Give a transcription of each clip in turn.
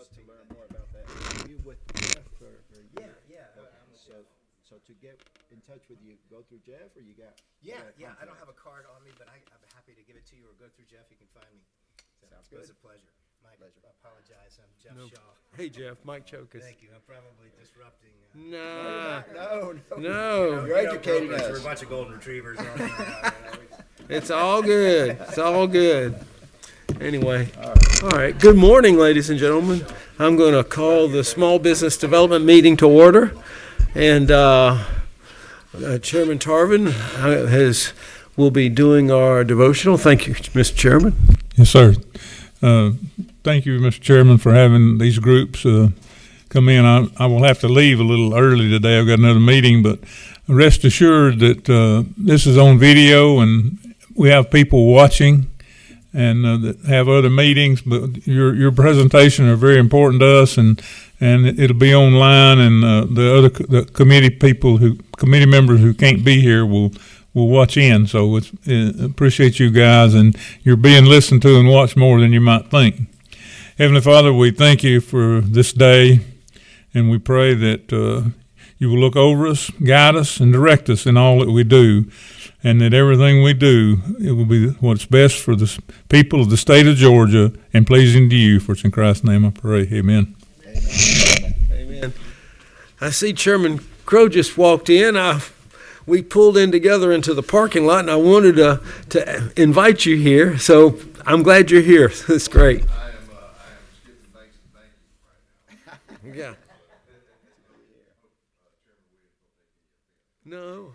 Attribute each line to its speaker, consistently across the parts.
Speaker 1: love to learn more about that. Are you with Jeff or you?
Speaker 2: Yeah.
Speaker 1: Okay, so to get in touch with you, go through Jeff or you got?
Speaker 2: Yeah.
Speaker 1: contact?
Speaker 2: I don't have a card on me, but I'm happy to give it to you or go through Jeff. You can find me.
Speaker 1: Sounds
Speaker 2: It was
Speaker 1: good.
Speaker 2: a pleasure. Mike, I apologize. I'm Jeff
Speaker 3: No.
Speaker 2: Shaw.
Speaker 3: Hey, Jeff, Mike Chokus.
Speaker 2: Thank you. I'm probably disrupting.
Speaker 3: No,
Speaker 1: No. You're educating
Speaker 2: brokers,
Speaker 1: us.
Speaker 2: We're a bunch of golden retrievers. On there.
Speaker 3: it's all good. It's all good. Anyway, all right. Good morning, ladies and gentlemen. I'm going to call the Small Business Development meeting to order, and Chairman Tarvin will be doing our devotional. Thank you, Mr. Chairman.
Speaker 4: Yes, sir. Thank you, Mr. Chairman, for having these groups come in. I will have to leave a little early today. I've got another meeting, but rest assured that this is on video and we have people watching and that have other meetings. But your presentation are very important to us, and it'll be online. And the committee members who can't be here will watch in. So appreciate you guys, and you're being listened to and watched more than you might think. Heavenly Father, we thank you for this day, and we pray that you will look over us, guide us, and direct us in all that we do, and that everything we do, it will be what's best for the people of the state of Georgia and pleasing to you. For it's in Christ's name I pray. Amen.
Speaker 3: Amen. I see Chairman Crow just walked in. We pulled in together into the parking lot, and I wanted to invite you here. So I'm glad you're here. That's great.
Speaker 5: I am skipping thanks and thank you right now.
Speaker 3: Yeah. No.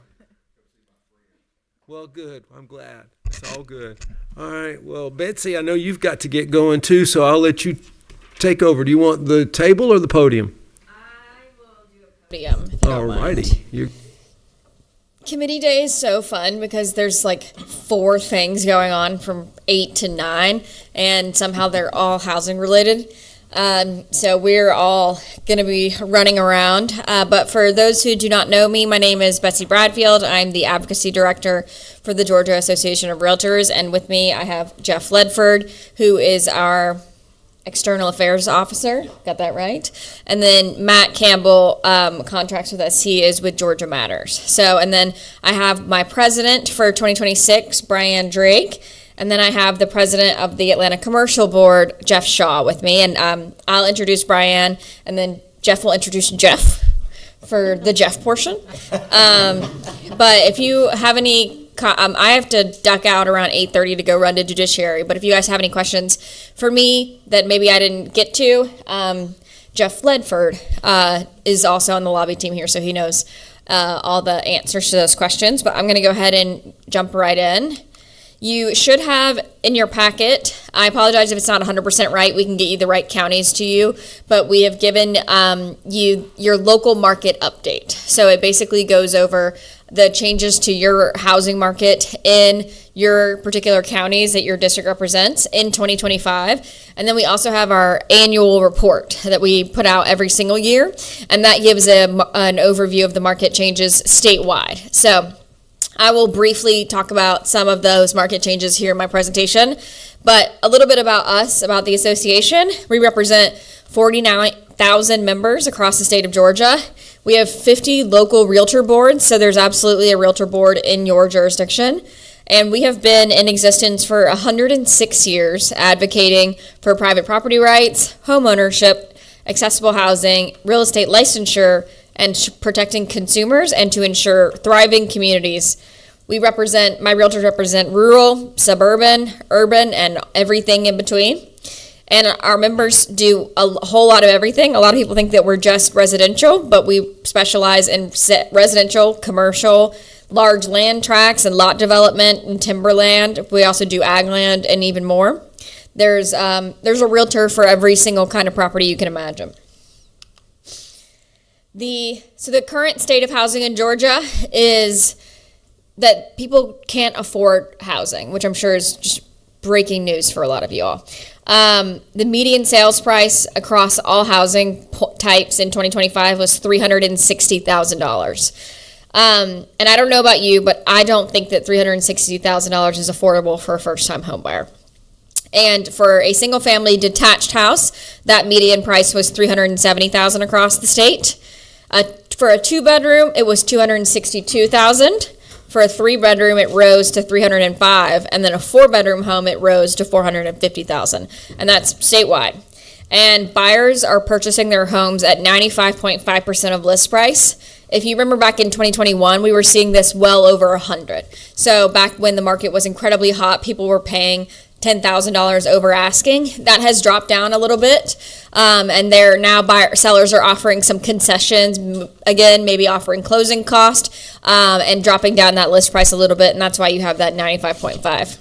Speaker 3: Well, good. I'm glad. It's all good. All right. Well, Betsy, I know you've got to get going too, so I'll let you take over. Do you want the table or the podium?
Speaker 6: I will do a podium. If you don't
Speaker 3: All
Speaker 6: mind.
Speaker 3: righty.
Speaker 6: Committee day is so fun because there's like 4 things going on from 8 to 9, and somehow they're all housing related. So we're all going to be running around. But for those who do not know me, my name is Betsy Bradfield. I'm the Advocacy Director for the Georgia Association of Realtors. And with me, I have Jeff Ledford, who is our External Affairs Officer. Got that right? And then Matt Campbell contracts with us. He is with Georgia Matters. So, and then I have my president for 2026, Brian Drake. And then I have the president of the Atlanta Commercial Board, Jeff Shaw, with me. And I'll introduce Brian, and then Jeff will introduce Jeff for the Jeff portion. But if you have any, I have to duck out around 8:30 to go run to Judiciary. But if you guys have any questions for me that maybe I didn't get to, Jeff Ledford is also on the lobby team here, so he knows all the answers to those questions. But I'm going to go ahead and jump right in. You should have in your packet, I apologize if it's not 100% right, we can get you the right counties to you, but we have given you your local market update. So it basically goes over the changes to your housing market in your particular counties that your district represents in 2025. And then we also have our annual report that we put out every single year, and that gives an overview of the market changes statewide. So I will briefly talk about some of those market changes here in my presentation, but a little bit about us, about the association. We represent 49,000 members across the state of Georgia. We have 50 local realtor boards, so there's absolutely a realtor board in your jurisdiction. And we have been in existence for 106 years, advocating for private property rights, home ownership, accessible housing, real estate licensure, and protecting consumers and to ensure thriving communities. My realtors represent rural, suburban, urban, and everything in between. And our members do a whole lot of everything. A lot of people think that we're just residential, but we specialize in residential, commercial, large land tracts and lot development and timberland. We also do ag land and even more. There's a realtor for every single kind of property you can imagine. The current state of housing in Georgia is that people can't afford housing, which I'm sure is just breaking news for a lot of you all. The median sales price across all housing types in 2025 was $360,000. And I don't know about you, but I don't think that $360,000 is affordable for a first-time home buyer. And for a single family detached house, that median price was $370,000 across the state. For a 2-bedroom, it was $262,000. For a 3-bedroom, it rose to $305,000, and then a 4-bedroom home, it rose to $450,000, and that's statewide. And buyers are purchasing their homes at 95.5% of list price. If you remember back in 2021, we were seeing this well over 100. So back when the market was incredibly hot, people were paying $10,000 over asking. That has dropped down a little bit, and they're now sellers are offering some concessions, again, maybe offering closing cost, and dropping down that list price a little bit, and that's why you have that 95.5.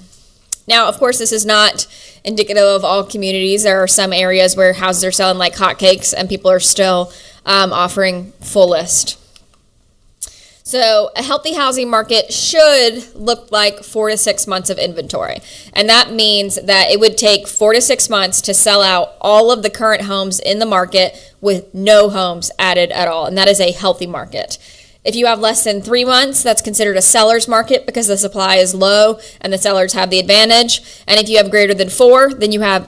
Speaker 6: Now, of course, this is not indicative of all communities. There are some areas where houses are selling like hotcakes, and people are still offering full list. So a healthy housing market should look like 4 to 6 months of inventory. And that means that it would take 4 to 6 months to sell out all of the current homes in the market with no homes added at all. And that is a healthy market. If you have less than 3 months, that's considered a seller's market because the supply is low and the sellers have the advantage. And if you have greater than 4, then you have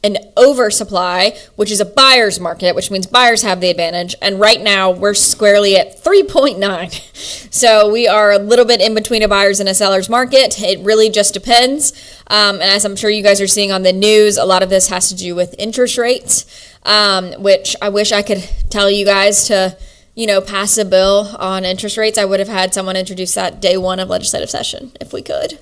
Speaker 6: an oversupply, which is a buyer's market, which means buyers have the advantage. And right now we're squarely at 3.9. So we are a little bit in between a buyer's and a seller's market. It really just depends. And as I'm sure you guys are seeing on the news, a lot of this has to do with interest rates, which I wish I could tell you guys to, pass a bill on interest rates. I would have had someone introduce that day one of legislative session if we could.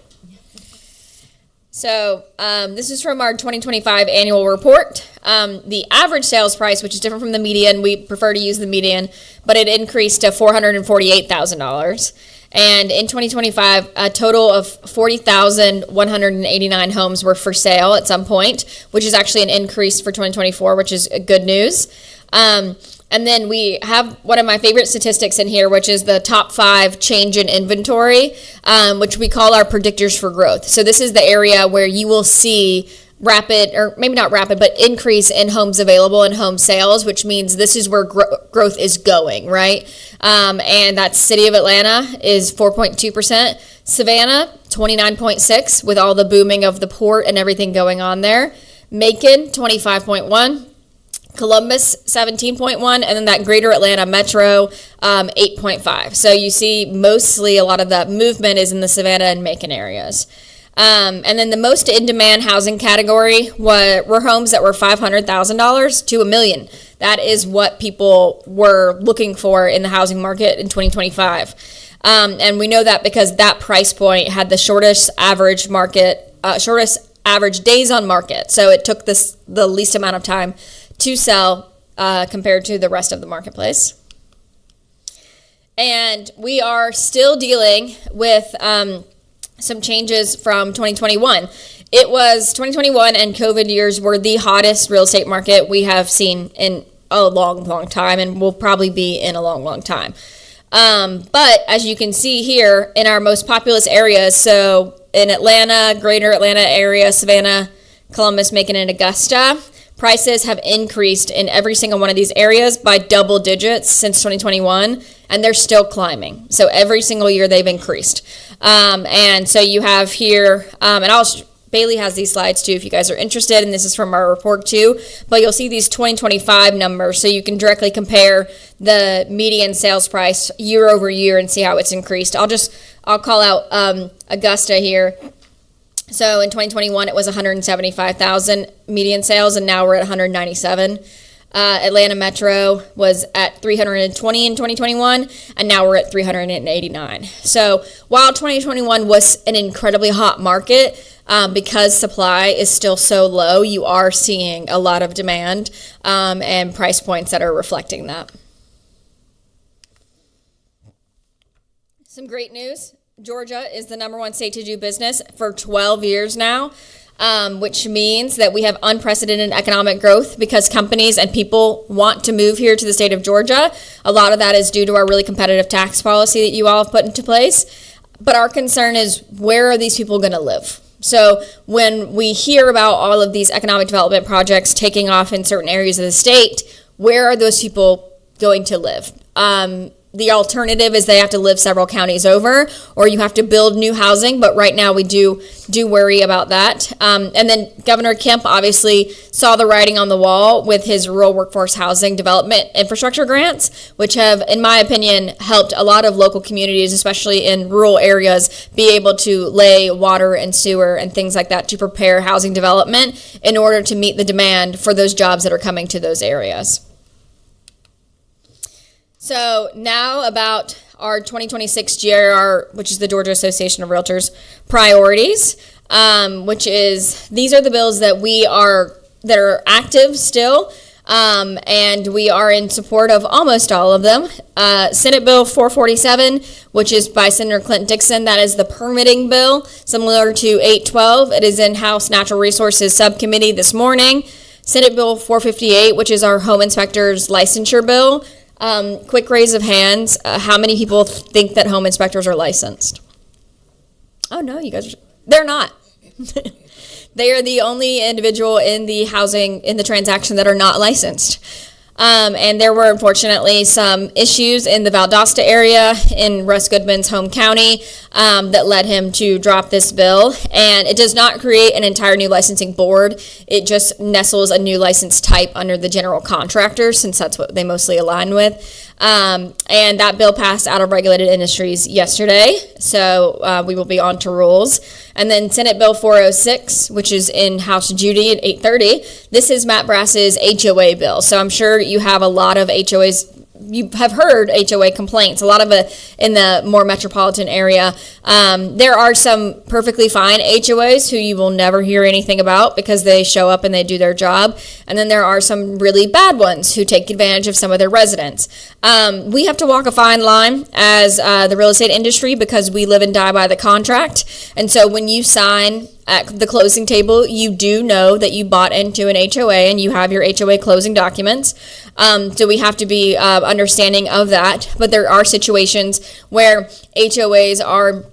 Speaker 6: So this is from our 2025 annual report. The average sales price, which is different from the median, we prefer to use the median, but it increased to $448,000. And in 2025, a total of 40,189 homes were for sale at some point, which is actually an increase for 2024, which is good news. And then we have one of my favorite statistics in here, which is the top 5 change in inventory, which we call our predictors for growth. So this is the area where you will see rapid, or maybe not rapid, but increase in homes available and home sales, which means this is where growth is going, right? And that's City of Atlanta is 4.2%, Savannah 29.6% with all the booming of the port and everything going on there, Macon 25.1%. Columbus 17.1, and then that greater Atlanta metro 8.5. So you see mostly a lot of the movement is in the Savannah and Macon areas. And then the most in-demand housing category were homes that were $500,000 to $1 million. That is what people were looking for in the housing market in 2025. And we know that because that price point had the shortest average days on market. So it took the least amount of time to sell compared to the rest of the marketplace. And we are still dealing with some changes from 2021. It was 2021 and COVID years were the hottest real estate market we have seen in a long, long time, and will probably be in a long, long time. But as you can see here in our most populous areas, so in Atlanta, greater Atlanta area, Savannah, Columbus, Macon, and Augusta, prices have increased in every single one of these areas by double digits since 2021, and they're still climbing. So every single year they've increased. And so you have here, Bailey has these slides too if you guys are interested, and this is from our report too, but you'll see these 2025 numbers so you can directly compare the median sales price year over year and see how it's increased. I'll call out Augusta here. So in 2021, it was 175,000 median sales, and now we're at 197. Atlanta Metro was at 320 in 2021, and now we're at 389. So while 2021 was an incredibly hot market, because supply is still so low, you are seeing a lot of demand and price points that are reflecting that. Some great news. Georgia is the #1 state to do business for 12 years now, which means that we have unprecedented economic growth because companies and people want to move here to the state of Georgia. A lot of that is due to our really competitive tax policy that you all have put into place. But our concern is, where are these people going to live? So when we hear about all of these economic development projects taking off in certain areas of the state, where are those people going to live? the alternative is they have to live several counties over, or you have to build new housing. But right now we do worry about that. And then Governor Kemp obviously saw the writing on the wall with his rural workforce housing development infrastructure grants, which have, in my opinion, helped a lot of local communities, especially in rural areas, be able to lay water and sewer and things like that to prepare housing development in order to meet the demand for those jobs that are coming to those areas. So now about our 2026 GRR, which is the Georgia Association of Realtors priorities, which is, these are the bills that are active still, and we are in support of almost all of them. Senate Bill 447, which is by Senator Clint Dixon, that is the permitting bill, similar to 812. It is in House Natural Resources Subcommittee this morning. Senate Bill 458, which is our home inspectors licensure bill. Quick raise of hands. How many people think that home inspectors are licensed? Oh, no, you guys, they're not. They are the only individual in the transaction that are not licensed. And there were unfortunately some issues in the Valdosta area in Russ Goodman's home county that led him to drop this bill. And it does not create an entire new licensing board. It just nestles a new license type under the general contractor, since that's what they mostly align with. And that bill passed out of regulated industries yesterday, so we will be on to rules. And then Senate Bill 406, which is in House Judy at 8:30. This is Matt Brass's HOA bill. So I'm sure you have a lot of HOAs. You have heard HOA complaints, a lot of it in the more metropolitan area. There are some perfectly fine HOAs who you will never hear anything about because they show up and they do their job. And then there are some really bad ones who take advantage of some of their residents. We have to walk a fine line as the real estate industry because we live and die by the contract. And so when you sign at the closing table, you do know that you bought into an HOA and you have your HOA closing documents. So we have to be understanding of that. But there are situations where HOAs are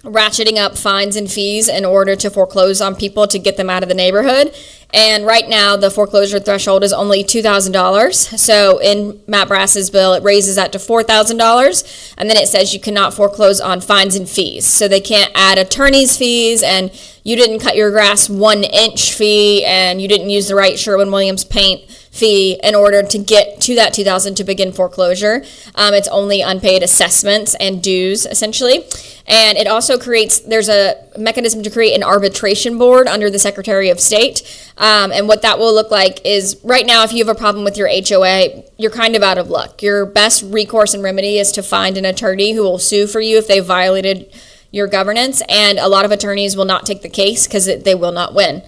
Speaker 6: ratcheting up fines and fees in order to foreclose on people to get them out of the neighborhood. And right now, the foreclosure threshold is only $2,000. So in Matt Brass's bill, it raises that to $4,000. And then it says you cannot foreclose on fines and fees. So they can't add attorney's fees, and you didn't cut your grass 1 inch fee, and you didn't use the right Sherwin-Williams paint fee in order to get to that $2,000 to begin foreclosure. It's only unpaid assessments and dues, essentially. And it also there's a mechanism to create an arbitration board under the Secretary of State. And what that will look like is, right now, if you have a problem with your HOA, you're kind of out of luck. Your best recourse and remedy is to find an attorney who will sue for you if they violated your governance. And a lot of attorneys will not take the case because they will not win.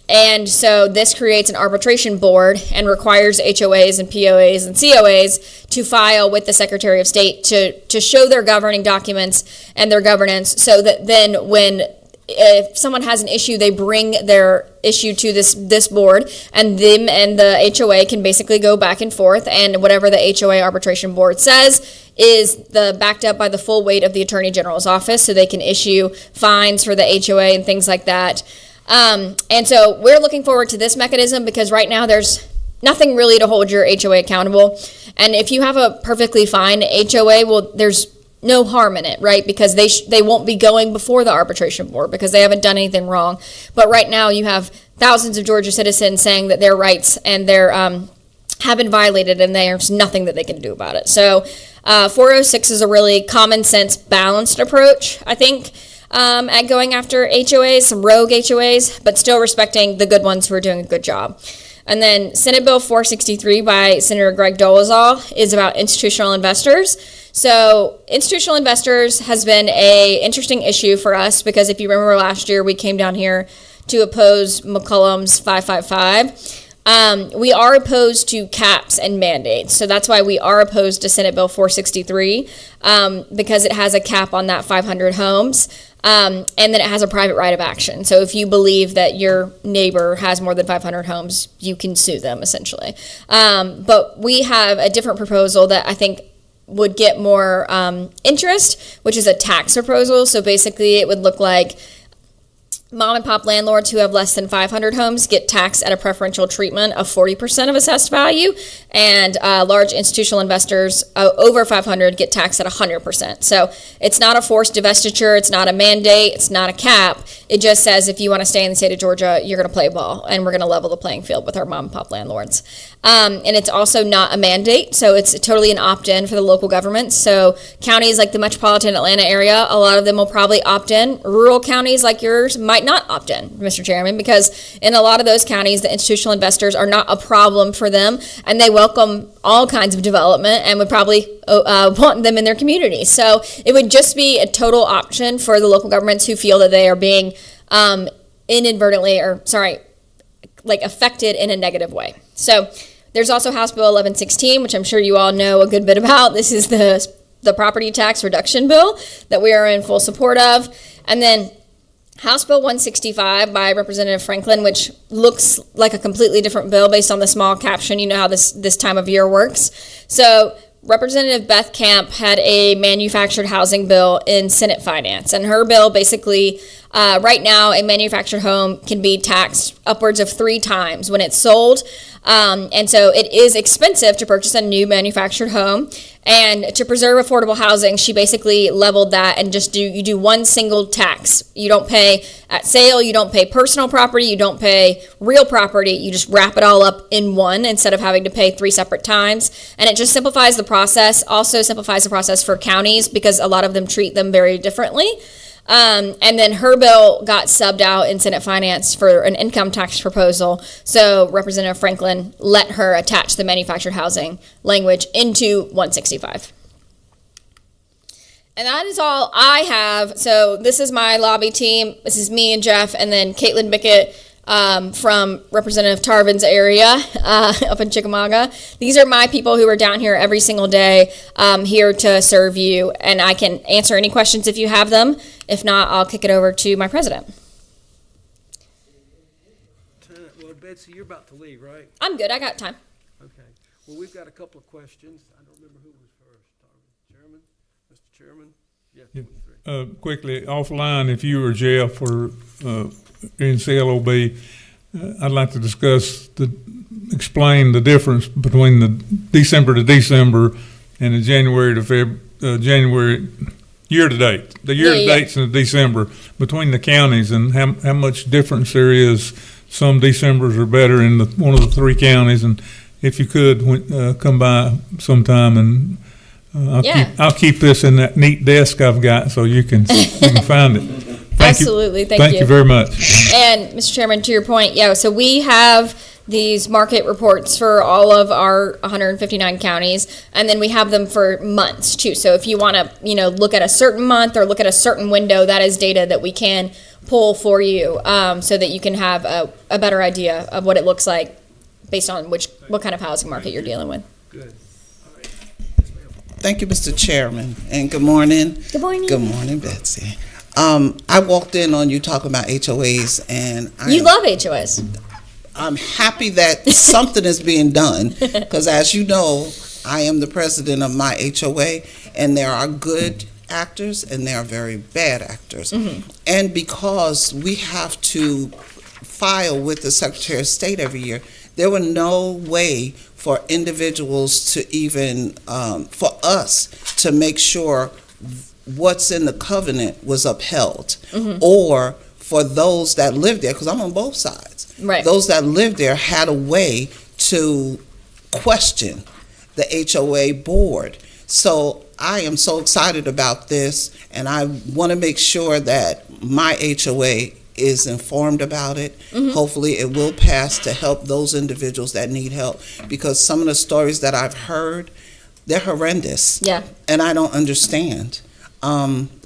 Speaker 6: And so this creates an arbitration board and requires HOAs and POAs and COAs to file with the Secretary of State to show their governing documents and their governance, so that then if someone has an issue, they bring their issue to this board, and them and the HOA can basically go back and forth, and whatever the HOA arbitration board says is backed up by the full weight of the Attorney General's office, so they can issue fines for the HOA and things like that. And so we're looking forward to this mechanism because right now there's nothing really to hold your HOA accountable. And if you have a perfectly fine HOA, well, there's no harm in it, right? Because they won't be going before the arbitration board because they haven't done anything wrong. But right now you have thousands of Georgia citizens saying that their rights and their have been violated, and there's nothing that they can do about it. So 406 is a really common sense, balanced approach, I think, at going after HOAs, some rogue HOAs, but still respecting the good ones who are doing a good job. And then Senate Bill 463 by Senator Greg Dolezal is about institutional investors. So institutional investors has been an interesting issue for us because if you remember last year, we came down here to oppose McCollum's 555. We are opposed to caps and mandates. So that's why we are opposed to Senate Bill 463 because it has a cap on that 500 homes. And then it has a private right of action. So if you believe that your neighbor has more than 500 homes, you can sue them, essentially. But we have a different proposal that I think would get more interest, which is a tax proposal. So basically it would look like Mom and pop landlords who have less than 500 homes get taxed at a preferential treatment of 40% of assessed value, and large institutional investors over 500 get taxed at 100%. So it's not a forced divestiture, it's not a mandate, it's not a cap. It just says if you want to stay in the state of Georgia, you're going to play ball, and we're going to level the playing field with our mom and pop landlords. And it's also not a mandate, so it's totally an opt-in for the local governments. So counties like the metropolitan Atlanta area, a lot of them will probably opt in. Rural counties like yours might not opt in, Mr. Chairman, because in a lot of those counties, the institutional investors are not a problem for them, and they welcome all kinds of development and would probably want them in their community. So it would just be a total option for the local governments who feel that they are being affected in a negative way. So there's also House Bill 1116, which I'm sure you all know a good bit about. This is the property tax reduction bill that we are in full support of. And then House Bill 165 by Representative Franklin, which looks like a completely different bill based on the small caption. You know how this time of year works. So Representative Beth Camp had a manufactured housing bill in Senate Finance, and her bill basically, right now, a manufactured home can be taxed upwards of 3 times when it's sold. And so it is expensive to purchase a new manufactured home. And to preserve affordable housing, she basically leveled that and you do one single tax. You don't pay at sale, you don't pay personal property, you don't pay real property, you just wrap it all up in one instead of having to pay 3 separate times. And it just simplifies the process, also simplifies the process for counties because a lot of them treat them very differently. And then her bill got subbed out in Senate Finance for an income tax proposal. So Representative Franklin let her attach the manufactured housing language into 165. And that is all I have. So this is my lobby team. This is me and Jeff, and then Caitlin Bickett from Representative Tarvin's area up in Chickamauga. These are my people who are down here every single day here to serve you, and I can answer any questions if you have them. If not, I'll kick it over to my president.
Speaker 3: Well, Betsy, you're about to leave, right?
Speaker 6: I'm good. I got time.
Speaker 3: Okay. Well, we've got a couple of questions. I don't remember who was first. Chairman? Mr. Chairman? Yeah, 23.
Speaker 4: Quickly, offline, if you or Jeff or in CLOB, I'd like to explain the difference between the December to December and the January to January year-to-date, the year-to-dates and the December between the counties, and how much difference there is. Some Decembers are better in one of the 3 counties, and if you could come by sometime, and I'll keep this in that neat desk I've got so you can find it.
Speaker 6: Absolutely, thank you.
Speaker 4: Thank you very much.
Speaker 6: And Mr. Chairman, to your point, so we have these market reports for all of our 159 counties, and then we have them for months too. So if you want to, look at a certain month or look at a certain window, that is data that we can pull for you, so that you can have a better idea of what it looks like based on what kind of housing market you're dealing with.
Speaker 3: Good.
Speaker 7: Thank you, Mr. Chairman, and good morning.
Speaker 6: Good morning.
Speaker 7: Good morning, Betsy. I walked in on you talking about HOAs, and
Speaker 6: you love HOAs.
Speaker 7: I'm happy that something is being done, because as you know, I am the president of my HOA, and there are good actors and there are very bad actors. Mm-hmm. And because we have to file with the Secretary of State every year, there were no way for individuals to even, for us to make sure what's in the covenant was upheld, mm-hmm. or for those that live there, because I'm on both sides.
Speaker 6: Right.
Speaker 7: Those that live there had a way to question the HOA board. So I am so excited about this, and I want to make sure that my HOA is informed about it. Mm-hmm. Hopefully it will pass to help those individuals that need help, because some of the stories that I've heard, they're horrendous.
Speaker 6: Yeah.
Speaker 7: And I don't understand.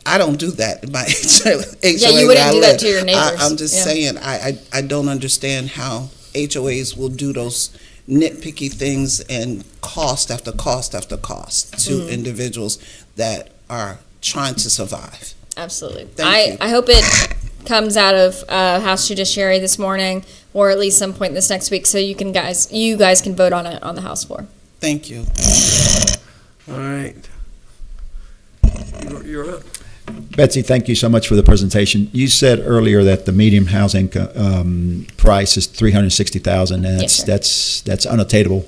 Speaker 7: I don't do that in my HOA.
Speaker 6: Yeah, you wouldn't do that to your neighbors.
Speaker 7: I'm just saying, I don't understand how HOAs will do those nitpicky things and cost after cost after cost to individuals that are trying to survive.
Speaker 6: Absolutely.
Speaker 7: Thank you.
Speaker 6: I hope it comes out of House Judiciary this morning, or at least some point this next week, so you guys can vote on it on the House floor.
Speaker 7: Thank you.
Speaker 3: All right. You're up.
Speaker 1: Betsy, thank you so much for the presentation. You said earlier that the median housing price is $360,000, and
Speaker 6: Yes, sir.
Speaker 1: that's unattainable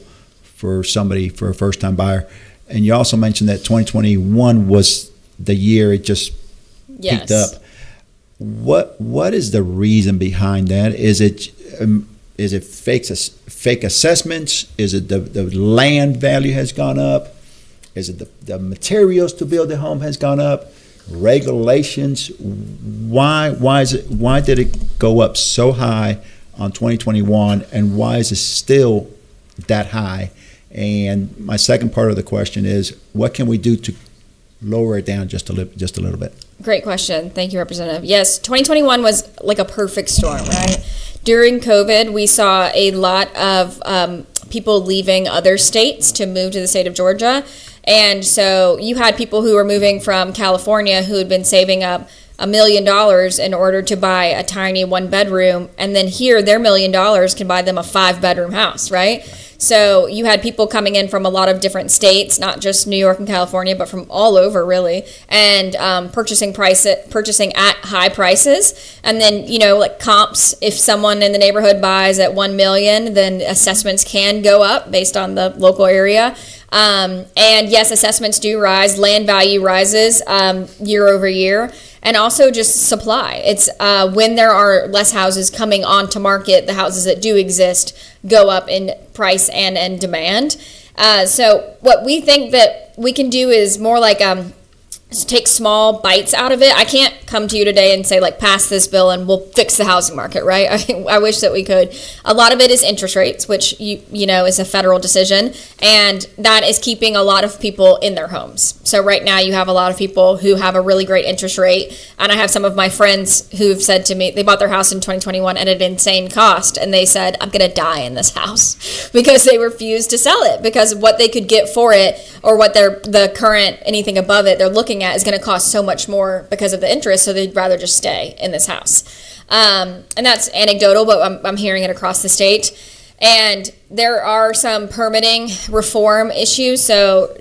Speaker 1: for a first-time buyer. And you also mentioned that 2021 was the year it just
Speaker 6: Yes.
Speaker 1: peaked up. What is the reason behind that? Is it fake assessments? Is it the land value has gone up? Is it the materials to build the home has gone up? Regulations? Why did it go up so high on 2021, and why is it still that high? And my second part of the question is, what can we do to lower it down just a little bit?
Speaker 6: Great question. Thank you, Representative. Yes, 2021 was like a perfect storm, right? During COVID, we saw a lot of people leaving other states to move to the state of Georgia. And so you had people who were moving from California who had been saving up $1 million in order to buy a tiny 1-bedroom. And then here, their $1 million can buy them a 5-bedroom house, right? So you had people coming in from a lot of different states, not just New York and California, but from all over, really, and purchasing at high prices. And then, like comps, if someone in the neighborhood buys at $1 million, then assessments can go up based on the local area. And yes, assessments do rise. Land value rises year over year. And also just supply. It's when there are less houses coming onto market, the houses that do exist go up in price and in demand. So what we think that we can do is more like take small bites out of it. I can't come to you today and say, like, pass this bill and we'll fix the housing market, right? I wish that we could. A lot of it is interest rates, which you know is a federal decision, and that is keeping a lot of people in their homes. So right now you have a lot of people who have a really great interest rate, and I have some of my friends who've said to me they bought their house in 2021 at an insane cost, and they said, I'm gonna die in this house, because they refused to sell it, because what they could get for it, or what the current anything above it they're looking at, is going to cost so much more because of the interest, so they'd rather just stay in this house. And that's anecdotal, but I'm hearing it across the state. And there are some permitting reform issues. So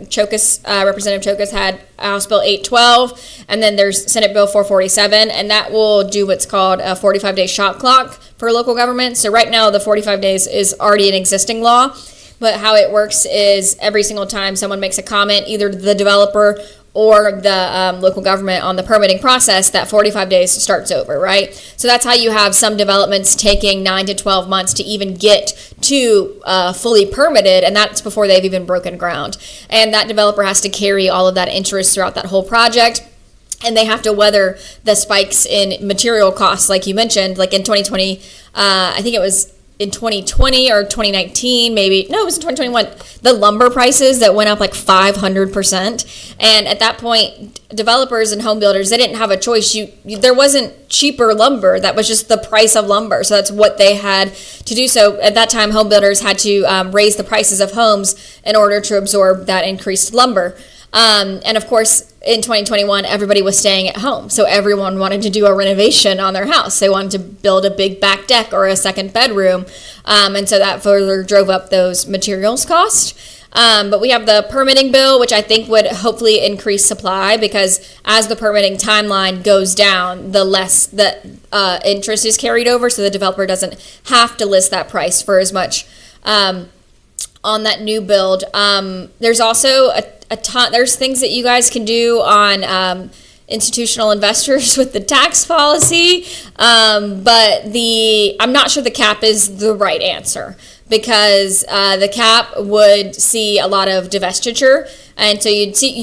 Speaker 6: Representative Chokas had House Bill 812, and then there's Senate Bill 447, and that will do what's called a 45-day shot clock for local government. So right now the 45 days is already an existing law, but how it works is every single time someone makes a comment, either the developer or the local government on the permitting process, that 45 days starts over, right? So that's how you have some developments taking 9 to 12 months to even get to fully permitted, and that's before they've even broken ground. And that developer has to carry all of that interest throughout that whole project, and they have to weather the spikes in material costs, like you mentioned, like in 2020, I think it was in 2020 or 2019, maybe, no, it was in 2021, the lumber prices that went up like 500%. And at that point, developers and home builders, they didn't have a choice. There wasn't cheaper lumber. That was just the price of lumber. So that's what they had to do. So at that time, home builders had to raise the prices of homes in order to absorb that increased lumber. And of course, in 2021, everybody was staying at home. So everyone wanted to do a renovation on their house. They wanted to build a big back deck or a second bedroom. And so that further drove up those materials cost. But we have the permitting bill, which I think would hopefully increase supply, because as the permitting timeline goes down, the less the interest is carried over. So the developer doesn't have to list that price for as much on that new build. There's also a ton. There's things that you guys can do on institutional investors with the tax policy, but I'm not sure the cap is the right answer, because the cap would see a lot of divestiture, and so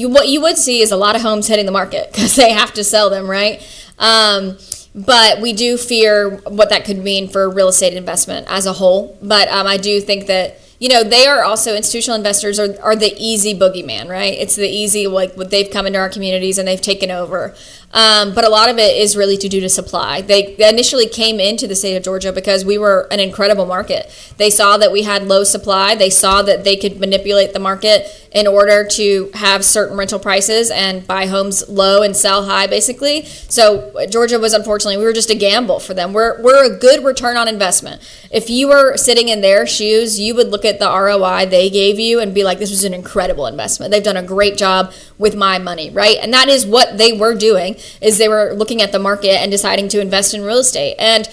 Speaker 6: what you would see is a lot of homes hitting the market because they have to sell them, right? But we do fear what that could mean for real estate investment as a whole. But I do think that, they are also, institutional investors are the easy boogeyman, right? It's the easy, like, they've come into our communities and they've taken over. But a lot of it is really to do to supply. They initially came into the state of Georgia because we were an incredible market. They saw that we had low supply. They saw that they could manipulate the market in order to have certain rental prices and buy homes low and sell high, basically. So Georgia was, unfortunately, we were just a gamble for them. We're a good return on investment. If you were sitting in their shoes, you would look at the ROI they gave you and be like, this was an incredible investment. They've done a great job with my money, right? And that is what they were doing. is they were looking at the market and deciding to invest in real estate. And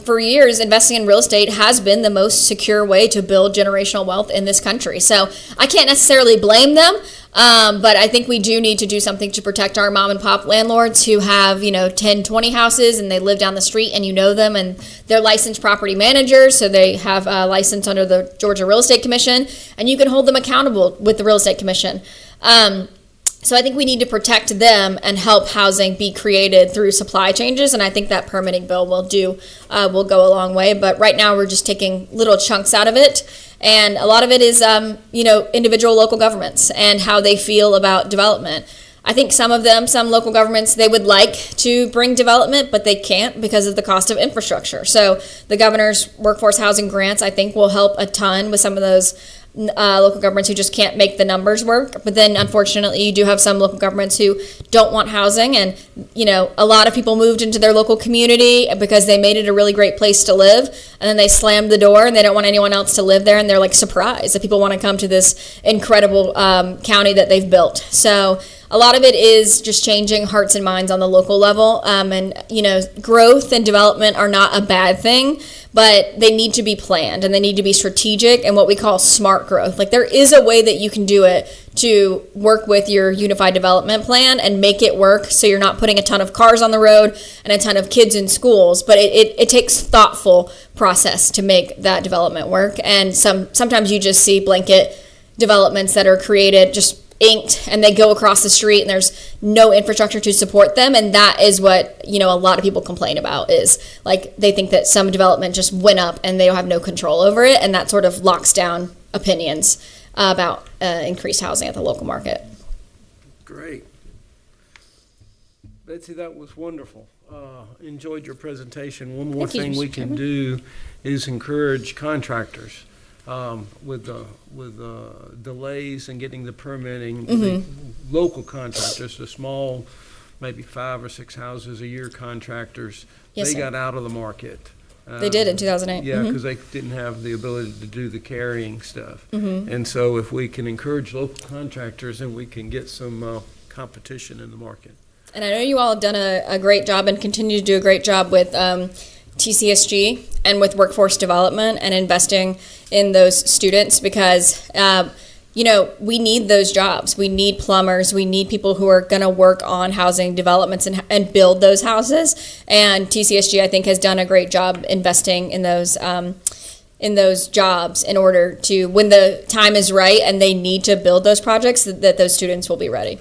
Speaker 6: for years, investing in real estate has been the most secure way to build generational wealth in this country. So I can't necessarily blame them, but I think we do need to do something to protect our mom and pop landlords who have, 10, 20 houses and they live down the street and you know them and they're licensed property managers. So they have a license under the Georgia Real Estate Commission and you can hold them accountable with the Real Estate Commission. So I think we need to protect them and help housing be created through supply changes, and I think that permitting bill will go a long way. But right now we're just taking little chunks out of it, and a lot of it is individual local governments and how they feel about development. I think some local governments, they would like to bring development, but they can't because of the cost of infrastructure. So the governor's workforce housing grants, I think, will help a ton with some of those local governments who just can't make the numbers work. But then unfortunately you do have some local governments who don't want housing, and a lot of people moved into their local community because they made it a really great place to live, and then they slammed the door and they don't want anyone else to live there, and they're like surprised that people want to come to this incredible county that they've built. So a lot of it is just changing hearts and minds on the local level, and growth and development are not a bad thing, but they need to be planned and they need to be strategic and what we call smart growth. Like, there is a way that you can do it to work with your unified development plan and make it work so you're not putting a ton of cars on the road and a ton of kids in schools, but it takes thoughtful process to make that development work. And sometimes you just see blanket developments that are created, just inked, and they go across the street and there's no infrastructure to support them, and that is what a lot of people complain about, is like they think that some development just went up and they have no control over it, and that sort of locks down opinions about increased housing at the local market.
Speaker 3: Great. Betsy, that was wonderful. Enjoyed your presentation. One more
Speaker 6: Thank you,
Speaker 3: thing we
Speaker 6: Mr.
Speaker 3: can
Speaker 6: Chairman.
Speaker 3: do is encourage contractors with delays in getting the permitting. The local contractors, the small, maybe 5 or 6 houses a year contractors,
Speaker 6: Yes,
Speaker 3: they
Speaker 6: sir.
Speaker 3: got out of the market.
Speaker 6: They did in 2008.
Speaker 3: Yeah,
Speaker 6: Mhm.
Speaker 3: because they didn't have the ability to do the carrying stuff.
Speaker 6: Mhm.
Speaker 3: And so if we can encourage local contractors, then we can get some competition in the market.
Speaker 6: And I know you all have done a great job and continue to do a great job with TCSG and with workforce development and investing in those students, because we need those jobs. We need plumbers. We need people who are going to work on housing developments and build those houses. And TCSG, I think, has done a great job investing in those jobs in order to, when the time is right and they need to build those projects, that those students will be ready.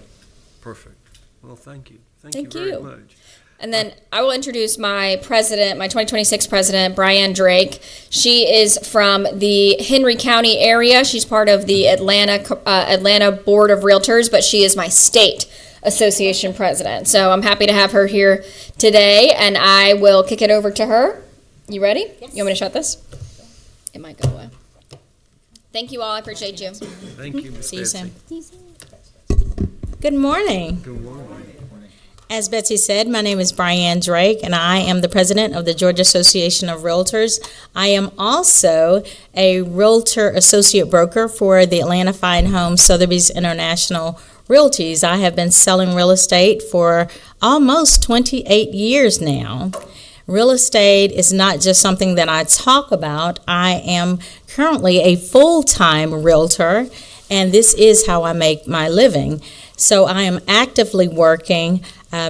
Speaker 3: Perfect. Well, thank you.
Speaker 6: Thank
Speaker 3: you very
Speaker 6: you.
Speaker 3: much.
Speaker 6: And then I will introduce my president, my 2026 president, Brianne Drake. She is from the Henry County area. She's part of the Atlanta Board of Realtors, but she is my state association president. So I'm happy to have her here today, and I will kick it over to her. You ready? Yes. You want me to shut this? It might go away. Thank you all. I appreciate you.
Speaker 3: Thank you, Ms.
Speaker 8: See you
Speaker 3: Betsy.
Speaker 8: soon. Good morning.
Speaker 3: Good morning.
Speaker 8: As Betsy said, my name is Brianne Drake, and I am the president of the Georgia Association of Realtors. I am also a realtor associate broker for the Atlanta Fine Homes Sotheby's International Realties. I have been selling real estate for almost 28 years now. Real estate is not just something that I talk about. I am currently a full-time realtor, and this is how I make my living. So I am actively working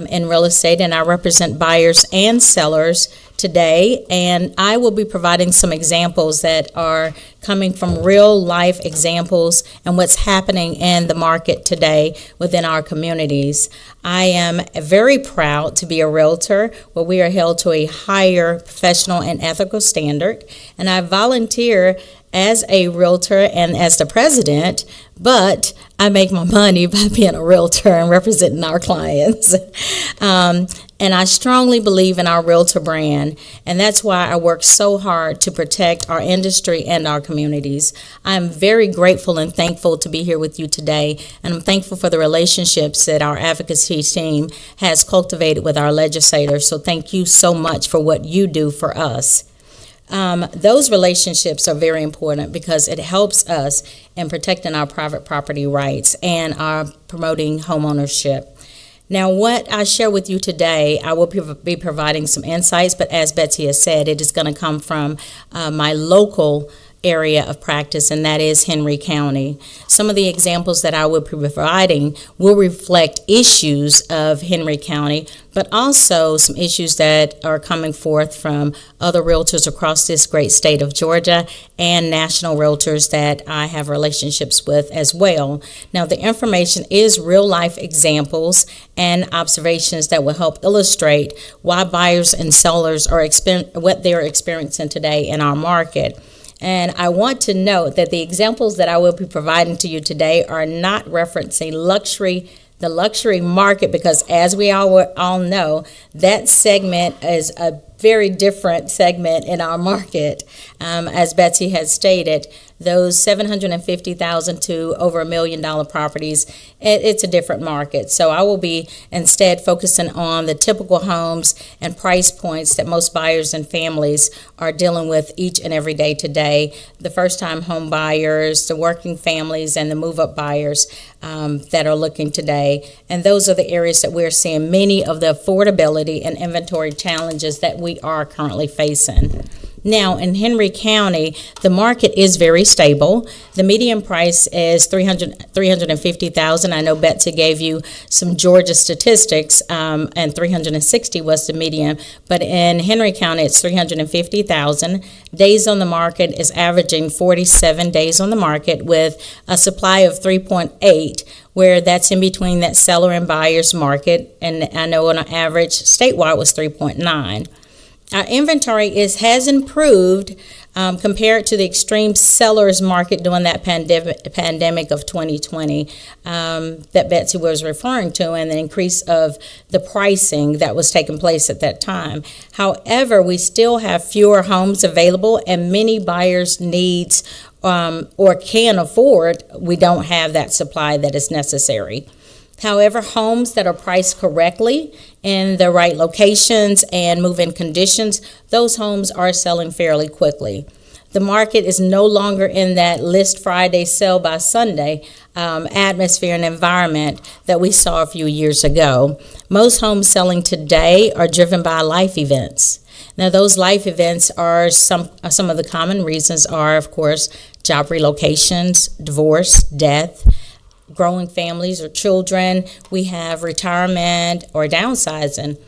Speaker 8: in real estate, and I represent buyers and sellers today, and I will be providing some examples that are coming from real life examples and what's happening in the market today within our communities. I am very proud to be a realtor where we are held to a higher professional and ethical standard, and I volunteer as a realtor and as the president, but I make my money by being a realtor and representing our clients. And I strongly believe in our realtor brand, and that's why I work so hard to protect our industry and our communities. I'm very grateful and thankful to be here with you today, and I'm thankful for the relationships that our advocacy team has cultivated with our legislators. So thank you so much for what you do for us. Those relationships are very important because it helps us in protecting our private property rights and our promoting homeownership. Now, what I share with you today, I will be providing some insights, but as Betsy has said, it is going to come from my local area of practice, and that is Henry County. Some of the examples that I will be providing will reflect issues of Henry County, but also some issues that are coming forth from other realtors across this great state of Georgia and national realtors that I have relationships with as well. Now, the information is real-life examples and observations that will help illustrate why buyers and sellers are what they're experiencing today in our market. And I want to note that the examples that I will be providing to you today are not referencing the luxury market, because as we all know, that segment is a very different segment in our market. As Betsy has stated, those $750,000 to over $1 million properties, it's a different market. So I will be instead focusing on the typical homes and price points that most buyers and families are dealing with each and every day today. The first-time home buyers, the working families, and the move-up buyers that are looking today. And those are the areas that we're seeing many of the affordability and inventory challenges that we are currently facing. Now, in Henry County, the market is very stable. The median price is $350,000. I know Betsy gave you some Georgia statistics, and $360,000 was the median. But in Henry County, it's $350,000. Days on the market is averaging 47 days on the market, with a supply of 3.8, where that's in between that seller and buyer's market. And I know on an average statewide was 3.9. Our inventory has improved compared to the extreme seller's market during that pandemic of 2020 that Betsy was referring to, and the increase of the pricing that was taking place at that time. However, we still have fewer homes available, and many buyers' needs or can afford, we don't have that supply that is necessary. However, homes that are priced correctly in the right locations and move-in conditions, those homes are selling fairly quickly. The market is no longer in that list Friday, sell by Sunday atmosphere and environment that we saw a few years ago. Most homes selling today are driven by life events. Now, those life events are some of the common reasons are, of course, job relocations, divorce, death, growing families or children. We have retirement or downsizing.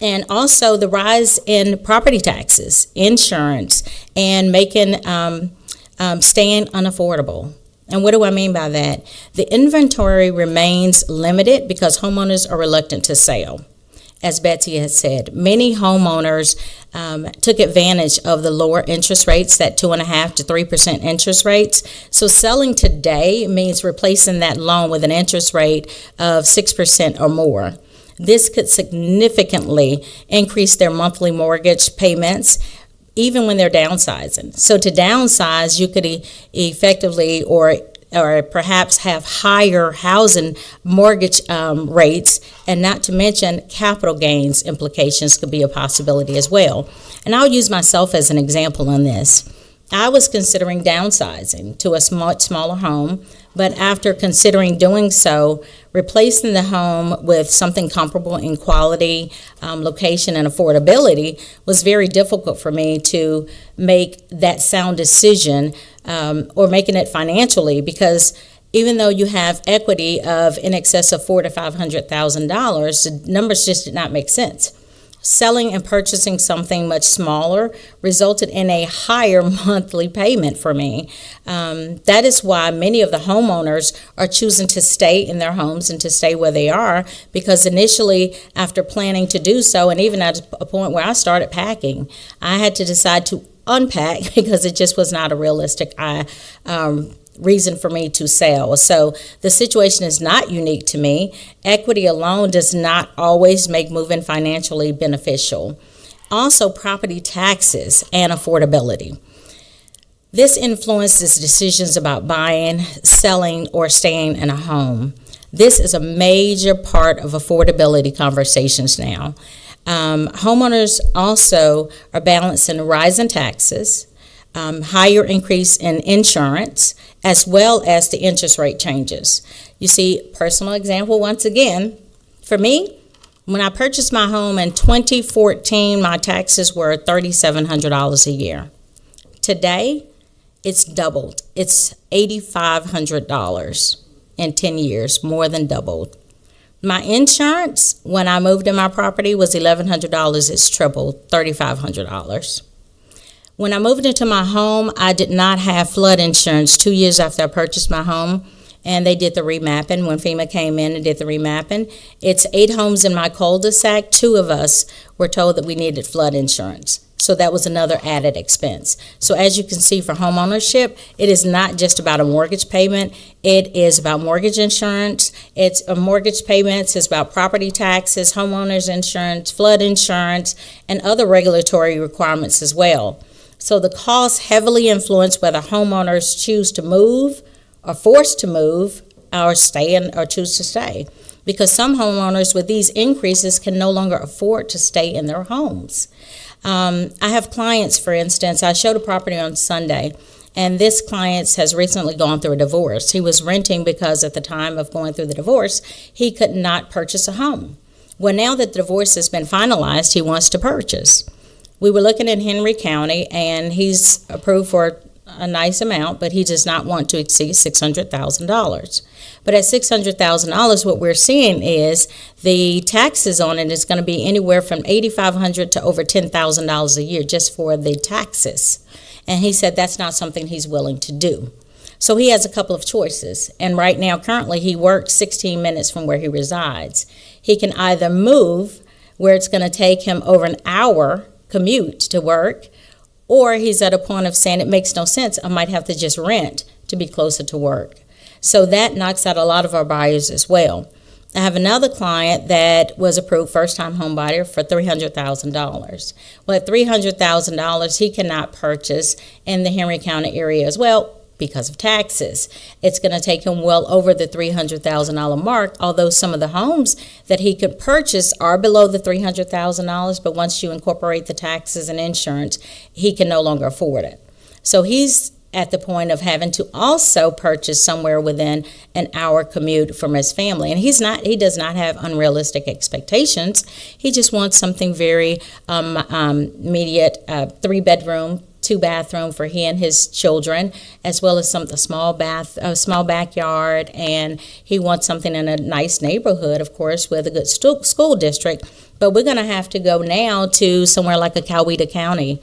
Speaker 8: And also the rise in property taxes, insurance, and making staying unaffordable. And what do I mean by that? The inventory remains limited because homeowners are reluctant to sell. As Betsy has said, many homeowners took advantage of the lower interest rates, that 2.5% to 3% interest rates. So selling today means replacing that loan with an interest rate of 6% or more. This could significantly increase their monthly mortgage payments, even when they're downsizing. So to downsize, you could effectively or perhaps have higher housing mortgage rates, and not to mention capital gains implications could be a possibility as well. And I'll use myself as an example on this. I was considering downsizing to a much smaller home, but after considering doing so, replacing the home with something comparable in quality, location, and affordability was very difficult for me to make that sound decision or making it financially, because even though you have equity of in excess of $400,000 to $500,000, the numbers just did not make sense. Selling and purchasing something much smaller resulted in a higher monthly payment for me. That is why many of the homeowners are choosing to stay in their homes and to stay where they are, because initially, after planning to do so, and even at a point where I started packing, I had to decide to unpack because it just was not a realistic reason for me to sell. So the situation is not unique to me. Equity alone does not always make moving financially beneficial. Also, property taxes and affordability. This influences decisions about buying, selling, or staying in a home. This is a major part of affordability conversations now. Homeowners also are balancing rising taxes, higher increase in insurance, as well as the interest rate changes. You see, personal example once again, For me, when I purchased my home in 2014, my taxes were $3,700 a year. Today, it's doubled. It's $8,500 in 10 years, more than doubled. My insurance, when I moved in my property, was $1,100. It's tripled, $3,500. When I moved into my home, I did not have flood insurance 2 years after I purchased my home, and they did the remapping. When FEMA came in and did the remapping, it's 8 homes in my cul-de-sac. 2 of us were told that we needed flood insurance. So that was another added expense. So as you can see, for home ownership, it is not just about a mortgage payment. It is about mortgage insurance. It's a mortgage payments. It's about property taxes, homeowners insurance, flood insurance, and other regulatory requirements as well. So the costs heavily influence whether homeowners choose to move, are forced to move, or choose to stay. Because some homeowners with these increases can no longer afford to stay in their homes. I have clients, for instance, I showed a property on Sunday, and this client has recently gone through a divorce. He was renting because at the time of going through the divorce, he could not purchase a home. Well, now that the divorce has been finalized, he wants to purchase. We were looking in Henry County, and he's approved for a nice amount, but he does not want to exceed $600,000. But at $600,000, what we're seeing is the taxes on it is going to be anywhere from $8,500 to over $10,000 a year just for the taxes. And he said that's not something he's willing to do. So he has a couple of choices. And right now, currently, he works 16 minutes from where he resides. He can either move where it's going to take him over an hour commute to work, or he's at a point of saying it makes no sense, I might have to just rent to be closer to work. So that knocks out a lot of our buyers as well. I have another client that was approved first-time home buyer for $300,000. Well, at $300,000, he cannot purchase in the Henry County area as well because of taxes. It's going to take him well over the $300,000 mark, although some of the homes that he could purchase are below the $300,000, but once you incorporate the taxes and insurance, he can no longer afford it. So he's at the point of having to also purchase somewhere within an hour commute from his family. And he does not have unrealistic expectations. He just wants something very immediate, 3-bedroom, 2-bathroom for he and his children, as well as a small backyard, and he wants something in a nice neighborhood, of course, with a good school district. But we're going to have to go now to somewhere like a Coweta County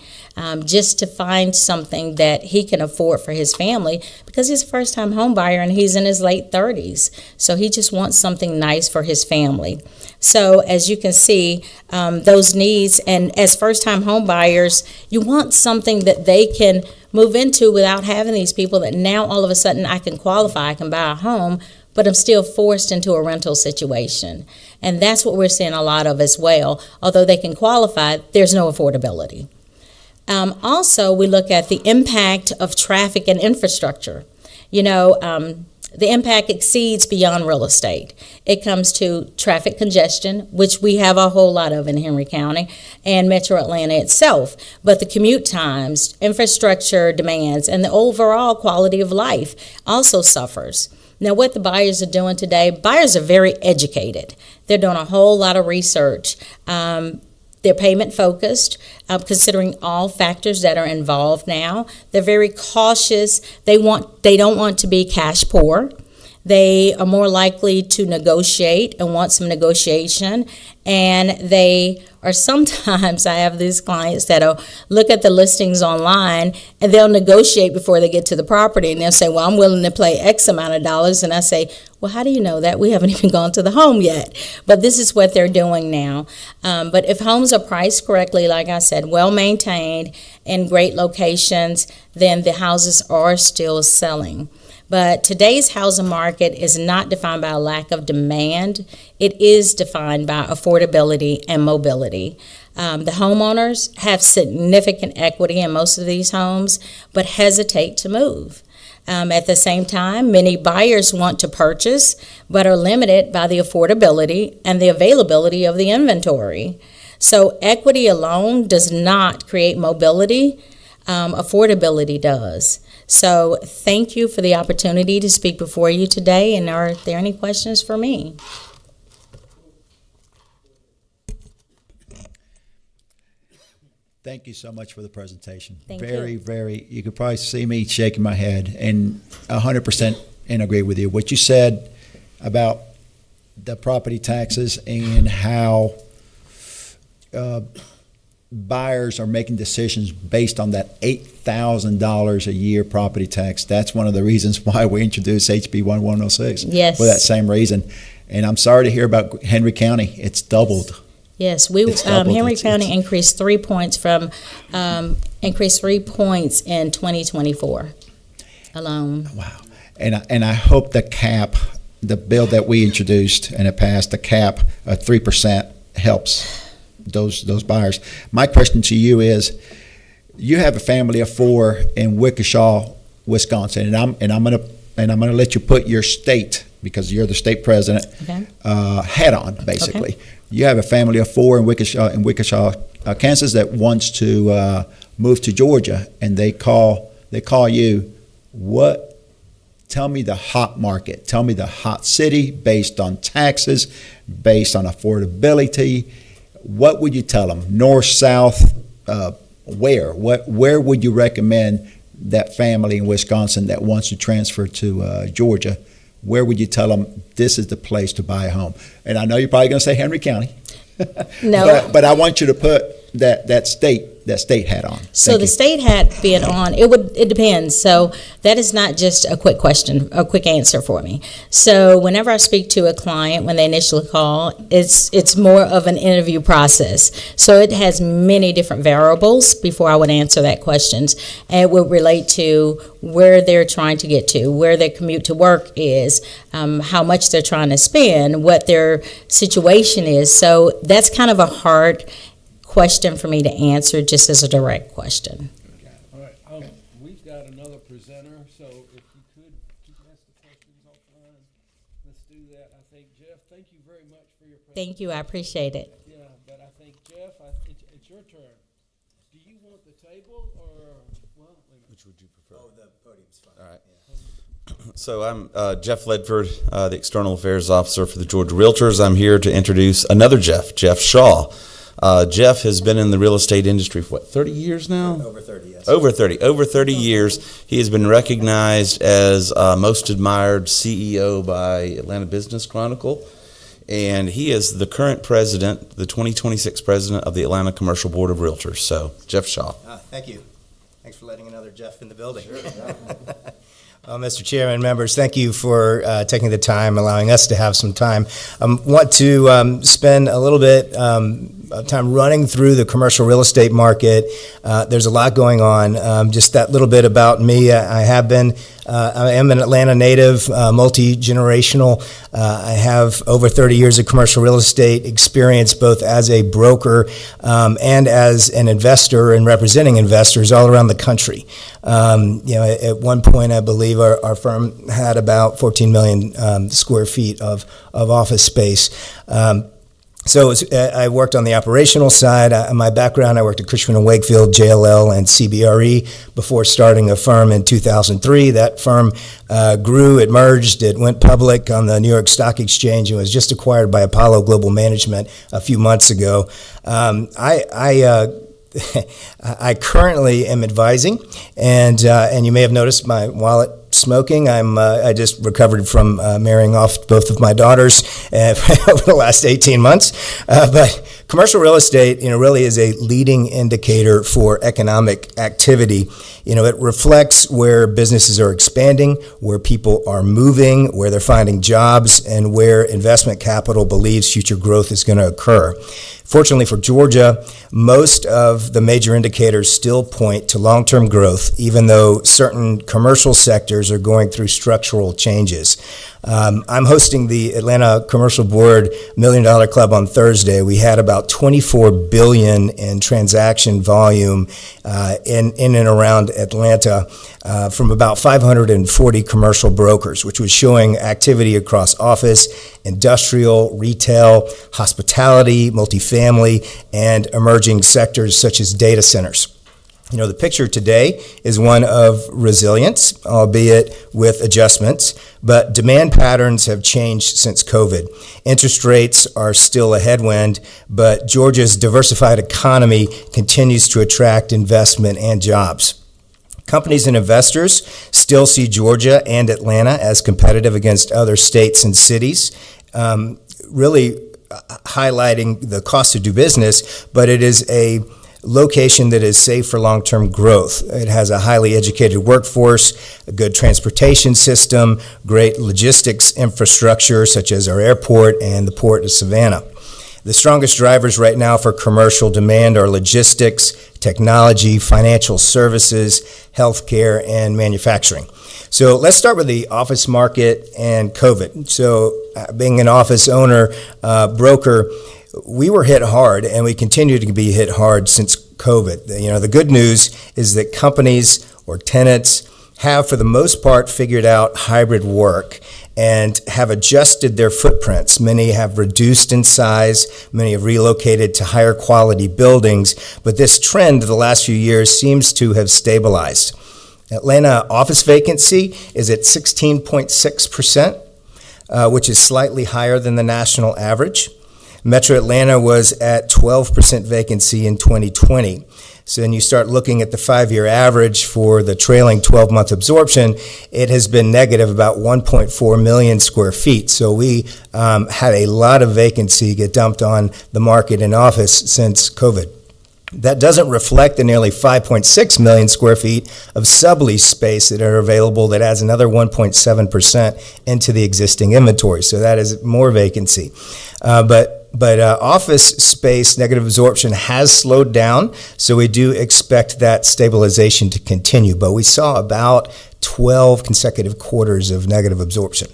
Speaker 8: just to find something that he can afford for his family, because he's a first-time home buyer and he's in his late 30s. So he just wants something nice for his family. So as you can see, those needs, and as first-time home buyers, you want something that they can move into without having these people that now all of a sudden I can qualify, I can buy a home, but I'm still forced into a rental situation. And that's what we're seeing a lot of as well. Although they can qualify, there's no affordability. Also, we look at the impact of traffic and infrastructure. The impact exceeds beyond real estate. It comes to traffic congestion, which we have a whole lot of in Henry County, and Metro Atlanta itself. But the commute times, infrastructure demands, and the overall quality of life also suffers. Now, what the buyers are doing today, buyers are very educated. They're doing a whole lot of research. They're payment focused, considering all factors that are involved now. They're very cautious. They don't want to be cash poor. They are more likely to negotiate and want some negotiation. And they are sometimes, I have these clients that'll look at the listings online and they'll negotiate before they get to the property. And they'll say, well, I'm willing to pay X amount of dollars. And I say, well, how do you know that? We haven't even gone to the home yet. But this is what they're doing now. But if homes are priced correctly, like I said, well maintained, in great locations, then the houses are still selling. But today's housing market is not defined by a lack of demand. It is defined by affordability and mobility. The homeowners have significant equity in most of these homes, but hesitate to move. At the same time, many buyers want to purchase, but are limited by the affordability and the availability of the inventory. So equity alone does not create mobility. Affordability does. So thank you for the opportunity to speak before you today. And are there any questions for me?
Speaker 1: Thank you so much for the presentation.
Speaker 8: Thank
Speaker 1: very,
Speaker 8: you.
Speaker 1: very, you could probably see me shaking my head and 100% in agree with you. What you said about the property taxes and how buyers are making decisions based on that $8,000 a year property tax. That's one of the reasons why we introduced HB 1106.
Speaker 8: Yes.
Speaker 1: For that same reason. And I'm sorry to hear about Henry County. It's doubled.
Speaker 8: Yes,
Speaker 1: It's doubled.
Speaker 8: Henry
Speaker 1: It's-
Speaker 8: County increased 3 points increased 3 points in 2024 alone.
Speaker 1: Wow. And I hope the bill that we introduced and it passed, the cap of 3% helps those buyers. My question to you is, you have a family of 4 in Wichita, Wisconsin, and I'm gonna let you put your state, because you're the state president,
Speaker 8: Okay.
Speaker 1: hat on, basically. You have a family of 4 in Wichita, Kansas, that wants to move to Georgia, and they call you. Tell me the hot market. Tell me the hot city based on taxes, based on affordability. What would you tell them? North, south, where? Where would you recommend that family in Wisconsin that wants to transfer to Georgia? Where would you tell them this is the place to buy a home? And I know you're probably going to say Henry County.
Speaker 8: No.
Speaker 1: but I want you to put that state hat on.
Speaker 8: So
Speaker 1: Thank
Speaker 8: the
Speaker 1: you.
Speaker 8: state hat being on, it depends. So that is not just a quick question, a quick answer for me. So whenever I speak to a client, when they initially call, it's more of an interview process. So it has many different variables before I would answer that questions. And it would relate to where they're trying to get to, where their commute to work is, how much they're trying to spend, what their situation is. So that's kind of a hard question for me to answer just as a direct question.
Speaker 3: All right, we've got another presenter, so if you could ask the questions offline, let's do that. I think, Jeff, thank you very much for your presentation.
Speaker 8: Thank you, I appreciate it.
Speaker 3: Yeah, but I think, Jeff, it's your turn. Do you want the table or, well,
Speaker 2: Which would you prefer? Oh, the podium's fine.
Speaker 9: All right. So I'm Jeff Ledford, the External Affairs Officer for the Georgia Realtors. I'm here to introduce another Jeff Shaw. Jeff has been in the real estate industry for, 30 years now?
Speaker 2: Over 30, yes.
Speaker 9: Over 30 years. He has been recognized as most admired CEO by Atlanta Business Chronicle. And he is the current president, the 2026 president of the Atlanta Commercial Board of Realtors. So, Jeff Shaw.
Speaker 2: Thank you. Thanks for letting another Jeff in the building. Mr. Chairman, members, thank you for taking the time, allowing us to have some time. Want to spend a little bit of time running through the commercial real estate market. There's a lot going on. Just that little bit about me. I am an Atlanta native, multi-generational. I have over 30 years of commercial real estate experience, both as a broker and as an investor and representing investors all around the country. At one point, I believe our firm had about 14 million square feet of office space. So I worked on the operational side. My background, I worked at Cushman & Wakefield, JLL, and CBRE before starting a firm in 2003. That firm grew, it merged, it went public on the New York Stock Exchange and was just acquired by Apollo Global Management a few months ago. I currently am advising, and you may have noticed my wallet smoking. I just recovered from marrying off both of my daughters over the last 18 months. But commercial real estate, really is a leading indicator for economic activity. It reflects where businesses are expanding, where people are moving, where they're finding jobs, and where investment capital believes future growth is going to occur. Fortunately for Georgia, most of the major indicators still point to long-term growth, even though certain commercial sectors are going through structural changes. I'm hosting the Atlanta Commercial Board $1 Million Club on Thursday. We had about $24 billion in transaction volume in and around Atlanta from about 540 commercial brokers, which was showing activity across office, industrial, retail, hospitality, multifamily, and emerging sectors such as data centers. The picture today is one of resilience, albeit with adjustments, but demand patterns have changed since COVID. Interest rates are still a headwind, but Georgia's diversified economy continues to attract investment and jobs. Companies and investors still see Georgia and Atlanta as competitive against other states and cities, really highlighting the cost to do business, but it is a location that is safe for long-term growth. It has a highly educated workforce, a good transportation system, great logistics infrastructure such as our airport and the Port of Savannah. The strongest drivers right now for commercial demand are logistics, technology, financial services, healthcare, and manufacturing. So let's start with the office market and COVID. So being an office owner, broker, we were hit hard, and we continue to be hit hard since COVID. The good news is that companies or tenants have, for the most part, figured out hybrid work and have adjusted their footprints. Many have reduced in size, many have relocated to higher quality buildings, but this trend of the last few years seems to have stabilized. Atlanta office vacancy is at 16.6%, which is slightly higher than the national average. Metro Atlanta was at 12% vacancy in 2020. So then you start looking at the 5-year average for the trailing 12-month absorption, it has been negative about 1.4 million square feet. So we had a lot of vacancy get dumped on the market in office since COVID. That doesn't reflect the nearly 5.6 million square feet of sublease space that are available that adds another 1.7% into the existing inventory. So that is more vacancy. But office space negative absorption has slowed down, so we do expect that stabilization to continue. But we saw about 12 consecutive quarters of negative absorption.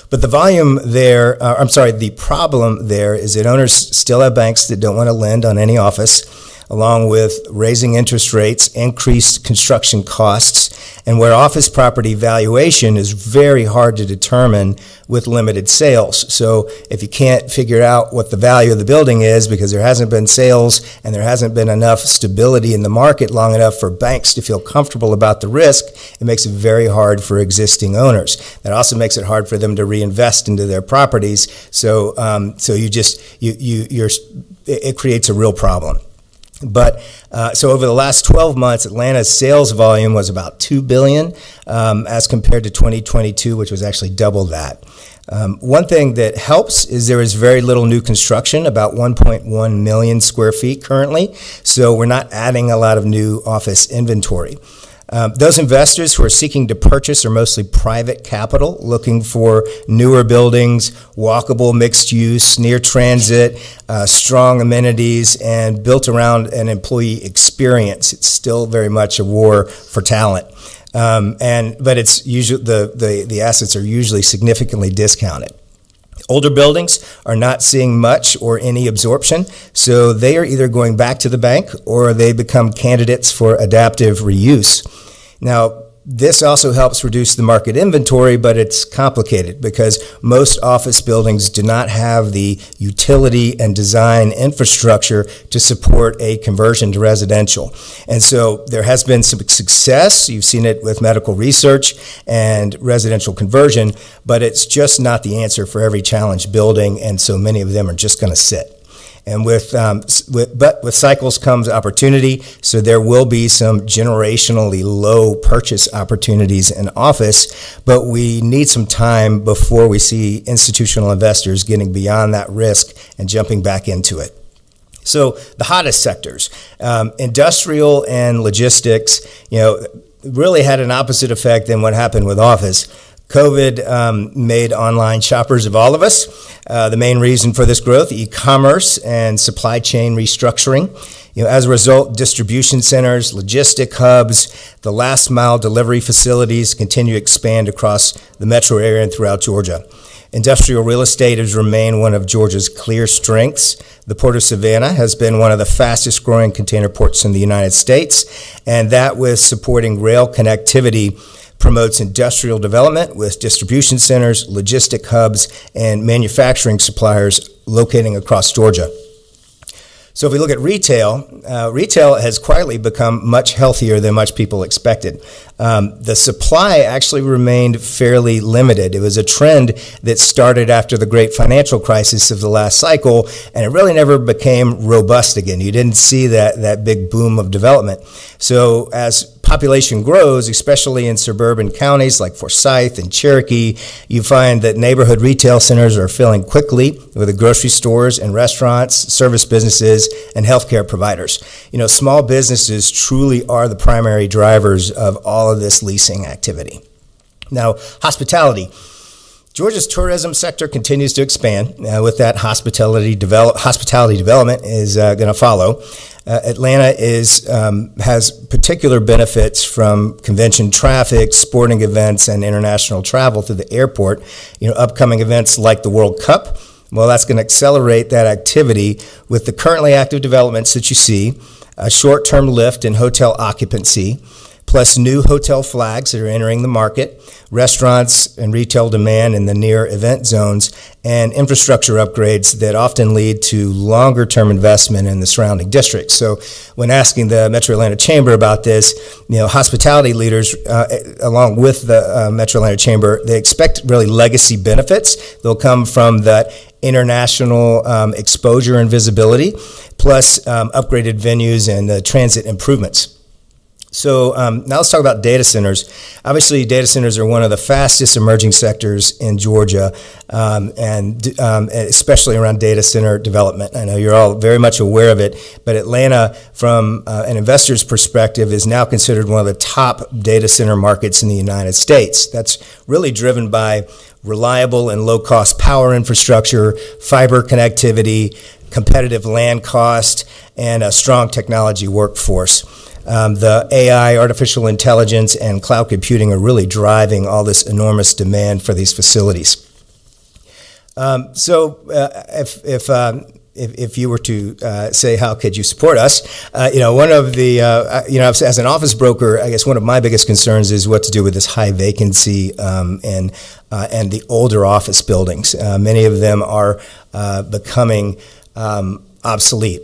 Speaker 2: But the the problem there is that owners still have banks that don't want to lend on any office, along with raising interest rates, increased construction costs, and where office property valuation is very hard to determine with limited sales. So if you can't figure out what the value of the building is because there hasn't been sales and there hasn't been enough stability in the market long enough for banks to feel comfortable about the risk, it makes it very hard for existing owners. That also makes it hard for them to reinvest into their properties. So it creates a real problem. But so over the last 12 months, Atlanta's sales volume was about $2 billion as compared to 2022, which was actually double that. One thing that helps is there is very little new construction, about 1.1 million square feet currently, so we're not adding a lot of new office inventory. Those investors who are seeking to purchase are mostly private capital, looking for newer buildings, walkable mixed use, near transit, strong amenities, and built around an employee experience. It's still very much a war for talent. But it's usually the assets are usually significantly discounted. Older buildings are not seeing much or any absorption, so they are either going back to the bank or they become candidates for adaptive reuse. Now, this also helps reduce the market inventory, but it's complicated because most office buildings do not have the utility and design infrastructure to support a conversion to residential. And so there has been some success. You've seen it with medical research and residential conversion, but it's just not the answer for every challenged building, and so many of them are just going to sit. And with cycles comes opportunity, so there will be some generationally low purchase opportunities in office, but we need some time before we see institutional investors getting beyond that risk and jumping back into it. So the hottest sectors, industrial and logistics, really had an opposite effect than what happened with office. COVID made online shoppers of all of us. The main reason for this growth, e-commerce and supply chain restructuring. As a result, distribution centers, logistic hubs, the last mile delivery facilities continue to expand across the metro area and throughout Georgia. Industrial real estate has remained one of Georgia's clear strengths. The Port of Savannah has been one of the fastest growing container ports in the United States, and that with supporting rail connectivity promotes industrial development with distribution centers, logistic hubs, and manufacturing suppliers locating across Georgia. So if we look at retail, retail has quietly become much healthier than much people expected. The supply actually remained fairly limited. It was a trend that started after the great financial crisis of the last cycle, and it really never became robust again. You didn't see that big boom of development. So as population grows, especially in suburban counties like Forsyth and Cherokee, you find that neighborhood retail centers are filling quickly with the grocery stores and restaurants, service businesses, and healthcare providers. Small businesses truly are the primary drivers of all of this leasing activity. Now, hospitality. Georgia's tourism sector continues to expand. With that, hospitality development is going to follow. Atlanta has particular benefits from convention traffic, sporting events, and international travel through the airport. Upcoming events like the World Cup, well, that's going to accelerate that activity with the currently active developments that you see, a short-term lift in hotel occupancy, plus new hotel flags that are entering the market, restaurants and retail demand in the near event zones, and infrastructure upgrades that often lead to longer-term investment in the surrounding districts. So when asking the Metro Atlanta Chamber about this, hospitality leaders, along with the Metro Atlanta Chamber, they expect really legacy benefits. They'll come from that international exposure and visibility, plus upgraded venues and transit improvements. So now let's talk about data centers. Obviously, data centers are one of the fastest emerging sectors in Georgia, and especially around data center development. I know you're all very much aware of it, but Atlanta, from an investor's perspective, is now considered one of the top data center markets in the United States. That's really driven by reliable and low-cost power infrastructure, fiber connectivity, competitive land cost, and a strong technology workforce. The AI, artificial intelligence, and cloud computing are really driving all this enormous demand for these facilities. If you were to say, how could you support us? One of the, as an office broker, I guess one of my biggest concerns is what to do with this high vacancy and the older office buildings. Many of them are becoming obsolete.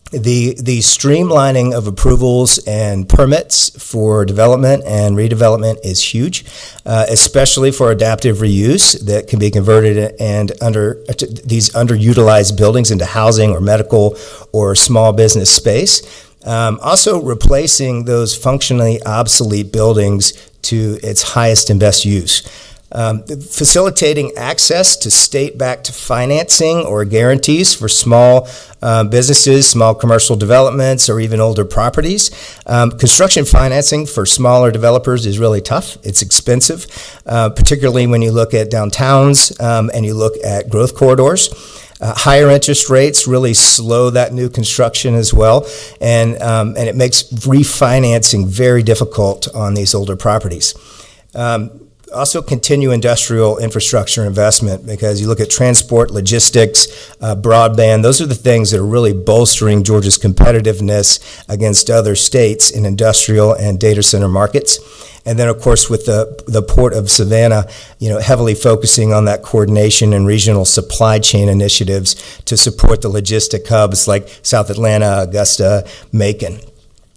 Speaker 2: The streamlining of approvals and permits for development and redevelopment is huge, especially for adaptive reuse that can be converted and these underutilized buildings into housing or medical or small business space. Also replacing those functionally obsolete buildings to its highest and best use. Facilitating access to state-backed financing or guarantees for small businesses, small commercial developments, or even older properties. Construction financing for smaller developers is really tough. It's expensive, particularly when you look at downtowns and you look at growth corridors. Higher interest rates really slow that new construction as well, and it makes refinancing very difficult on these older properties. Also continue industrial infrastructure investment, because you look at transport, logistics, broadband, those are the things that are really bolstering Georgia's competitiveness against other states in industrial and data center markets. And then, of course, with the Port of Savannah, heavily focusing on that coordination and regional supply chain initiatives to support the logistic hubs like South Atlanta, Augusta, Macon.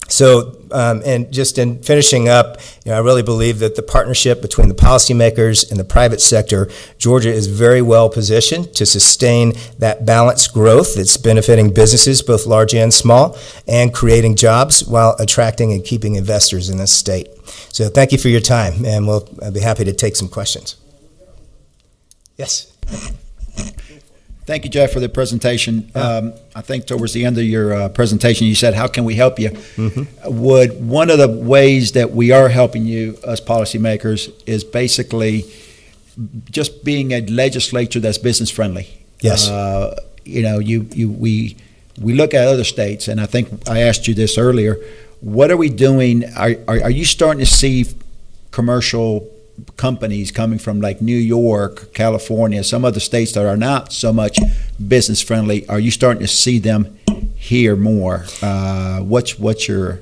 Speaker 2: So, and just in finishing up, I really believe that the partnership between the policymakers and the private sector, Georgia is very well positioned to sustain that balanced growth that's benefiting businesses, both large and small, and creating jobs while attracting and keeping investors in this state. So thank you for your time, and I'll be happy to take some questions. Yes.
Speaker 1: Thank you, Jeff, for the presentation. I think towards the end of your presentation, you said, how can we help you? Would one of the ways that we are helping you, us policymakers, is basically just being a legislature that's business friendly?
Speaker 2: Yes.
Speaker 1: We look at other states, and I think I asked you this earlier. What are we doing? Are you starting to see commercial companies coming from like New York, California, some other states that are not so much business friendly? Are you starting to see them here more? What's your...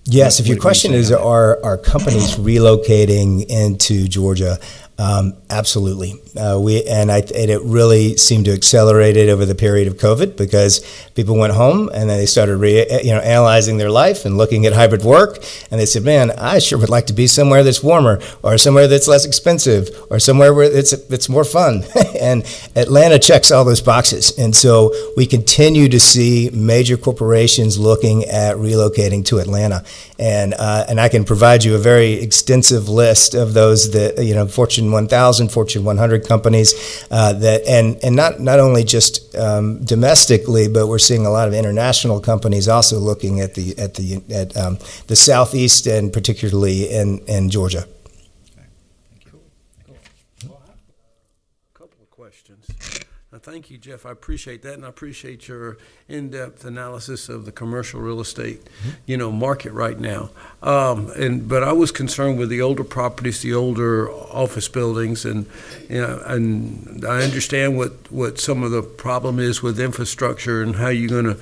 Speaker 2: Yes, if your question is, are companies relocating into Georgia? Absolutely. And it really seemed to accelerate it over the period of COVID because people went home and then they started analyzing their life and looking at hybrid work. And they said, man, I sure would like to be somewhere that's warmer or somewhere that's less expensive or somewhere where it's more fun. And Atlanta checks all those boxes. And so we continue to see major corporations looking at relocating to Atlanta. And I can provide you a very extensive list of those that, Fortune 1000, Fortune 100 companies and not only just domestically, but we're seeing a lot of international companies also looking at the Southeast and particularly in Georgia.
Speaker 3: Couple of questions. Thank you, Jeff. I appreciate that, and I appreciate your in-depth analysis of the commercial real estate, market right now. But I was concerned with the older properties, the older office buildings, and I understand what some of the problem is with infrastructure and how you're going to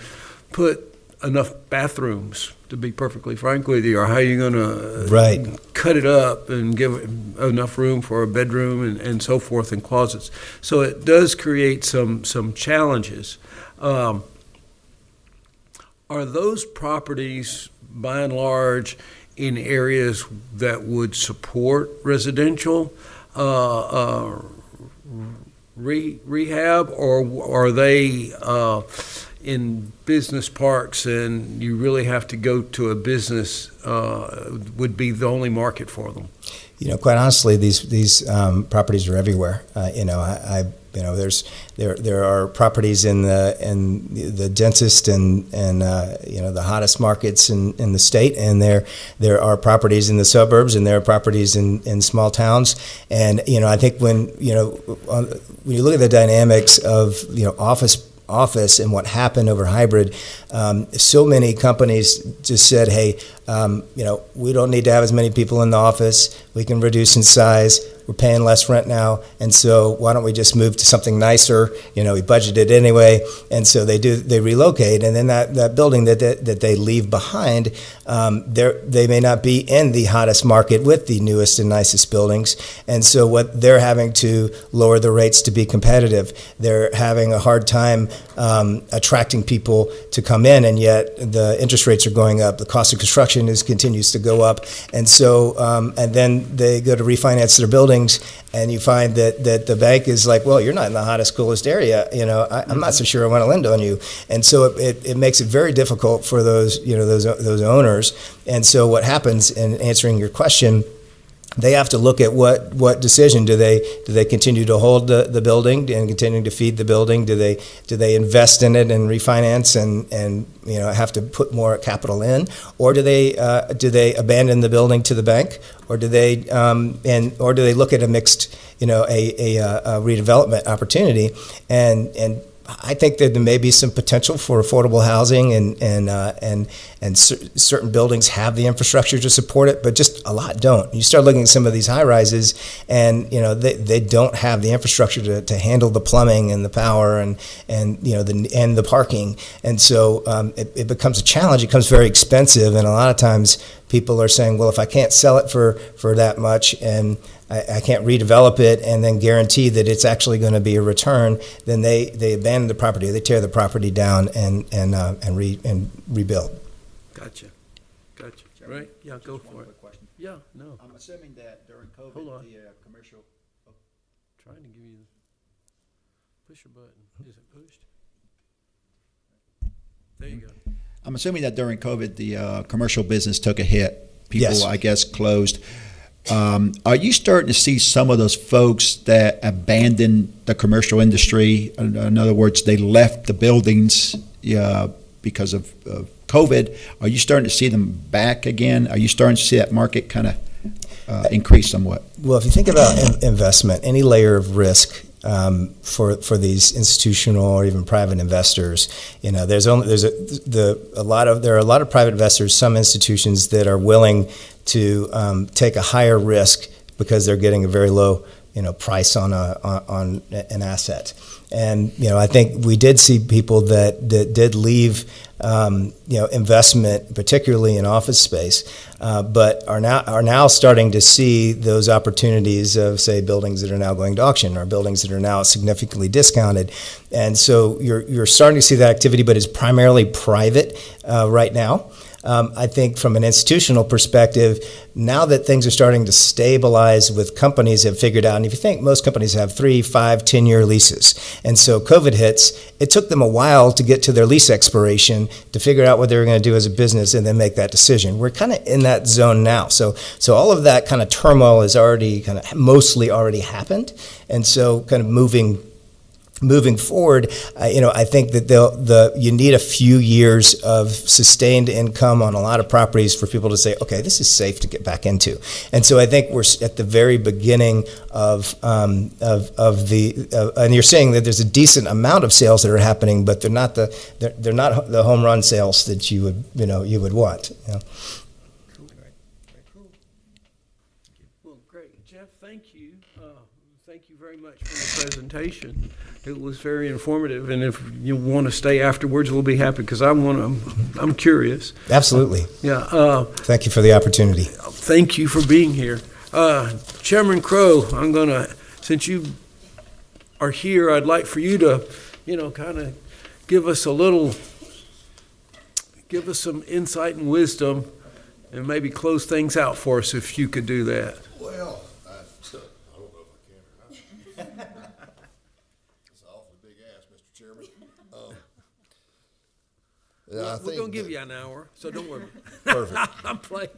Speaker 3: put enough bathrooms, to be perfectly frank with you, or how you're going to cut it up and give it enough room for a bedroom and so forth and closets. So it does create some challenges. Are those properties, by and large, in areas that would support residential rehab, or are they in business parks and you really have to go to a business would be the only market for them?
Speaker 2: Quite honestly, these properties are everywhere. There are properties in the densest and the hottest markets in the state, and there are properties in the suburbs, and there are properties in small towns. And I think when you look at the dynamics of office and what happened over hybrid, so many companies just said, hey, we don't need to have as many people in the office. We can reduce in size. We're paying less rent now, and so why don't we just move to something nicer? We budgeted anyway, and so they relocate, and then that building that they leave behind, they may not be in the hottest market with the newest and nicest buildings, and so what they're having to lower the rates to be competitive. They're having a hard time attracting people to come in, and yet the interest rates are going up. The cost of construction continues to go up, and so and then they go to refinance their buildings, and you find that the bank is like, well, you're not in the hottest, coolest area. I'm not so sure I want to lend on you, and so it makes it very difficult for those those owners. And so what happens, in answering your question, they have to look at what decision do they continue to hold the building and continue to feed the building? Do they invest in it and refinance and have to put more capital in, or do they abandon the building to the bank, or do they look at a mixed a redevelopment opportunity? And I think that there may be some potential for affordable housing, and certain buildings have the infrastructure to support it, but just a lot don't. You start looking at some of these high rises, and they don't have the infrastructure to handle the plumbing and the power and the parking, and so it becomes a challenge. It becomes very expensive, and a lot of times people are saying, well, if I can't sell it for that much and I can't redevelop it and then guarantee that it's actually going to be a return, then they abandon the property, they tear the property down and rebuild.
Speaker 3: Gotcha. Right? Yeah, go for it.
Speaker 1: Question.
Speaker 3: Yeah, no.
Speaker 1: I'm assuming that during COVID,
Speaker 3: Hold on.
Speaker 1: the commercial.
Speaker 3: Trying to give you push your button. Is it pushed? There you go.
Speaker 1: I'm assuming that during COVID, the commercial business took a hit. People,
Speaker 2: Yes.
Speaker 1: I guess, closed. Are you starting to see some of those folks that abandoned the commercial industry? In other words, they left the buildings because of COVID. Are you starting to see them back again? Are you starting to see that market kind of increase somewhat?
Speaker 2: Well, if you think about investment, any layer of risk for these institutional or even private investors, there are a lot of private investors, some institutions that are willing to take a higher risk because they're getting a very low price on an asset. And I think we did see people that did leave investment, particularly in office space, but are now starting to see those opportunities of, say, buildings that are now going to auction or buildings that are now significantly discounted. And so you're starting to see that activity, but it's primarily private right now. I think from an institutional perspective, now that things are starting to stabilize with companies have figured out, and if you think most companies have 3, 5, 10-year leases, and so COVID hits, it took them a while to get to their lease expiration to figure out what they were going to do as a business and then make that decision. We're kind of in that zone now. So all of that kind of turmoil has already kind of mostly already happened, and so kind of moving forward, I think that you need a few years of sustained income on a lot of properties for people to say, okay, this is safe to get back into. And so I think we're at the very beginning of and you're saying that there's a decent amount of sales that are happening, but they're not the home run sales that you would want.
Speaker 3: Well, great. Jeff, thank you. Thank you very much for the presentation. It was very informative, and if you want to stay afterwards, we'll be happy because I'm curious.
Speaker 2: Absolutely.
Speaker 3: Yeah.
Speaker 2: Thank you for the opportunity.
Speaker 3: Thank you for being here. Chairman Crow, since you are here, I'd like for you to, kind of give us some insight and wisdom and maybe close things out for us if you could do that.
Speaker 5: Well, I don't know if I can or not. It's an awfully big ask, Mr. Chairman. Yeah,
Speaker 3: We're going to give you an hour, so don't worry.
Speaker 5: Perfect.
Speaker 3: I'm playing.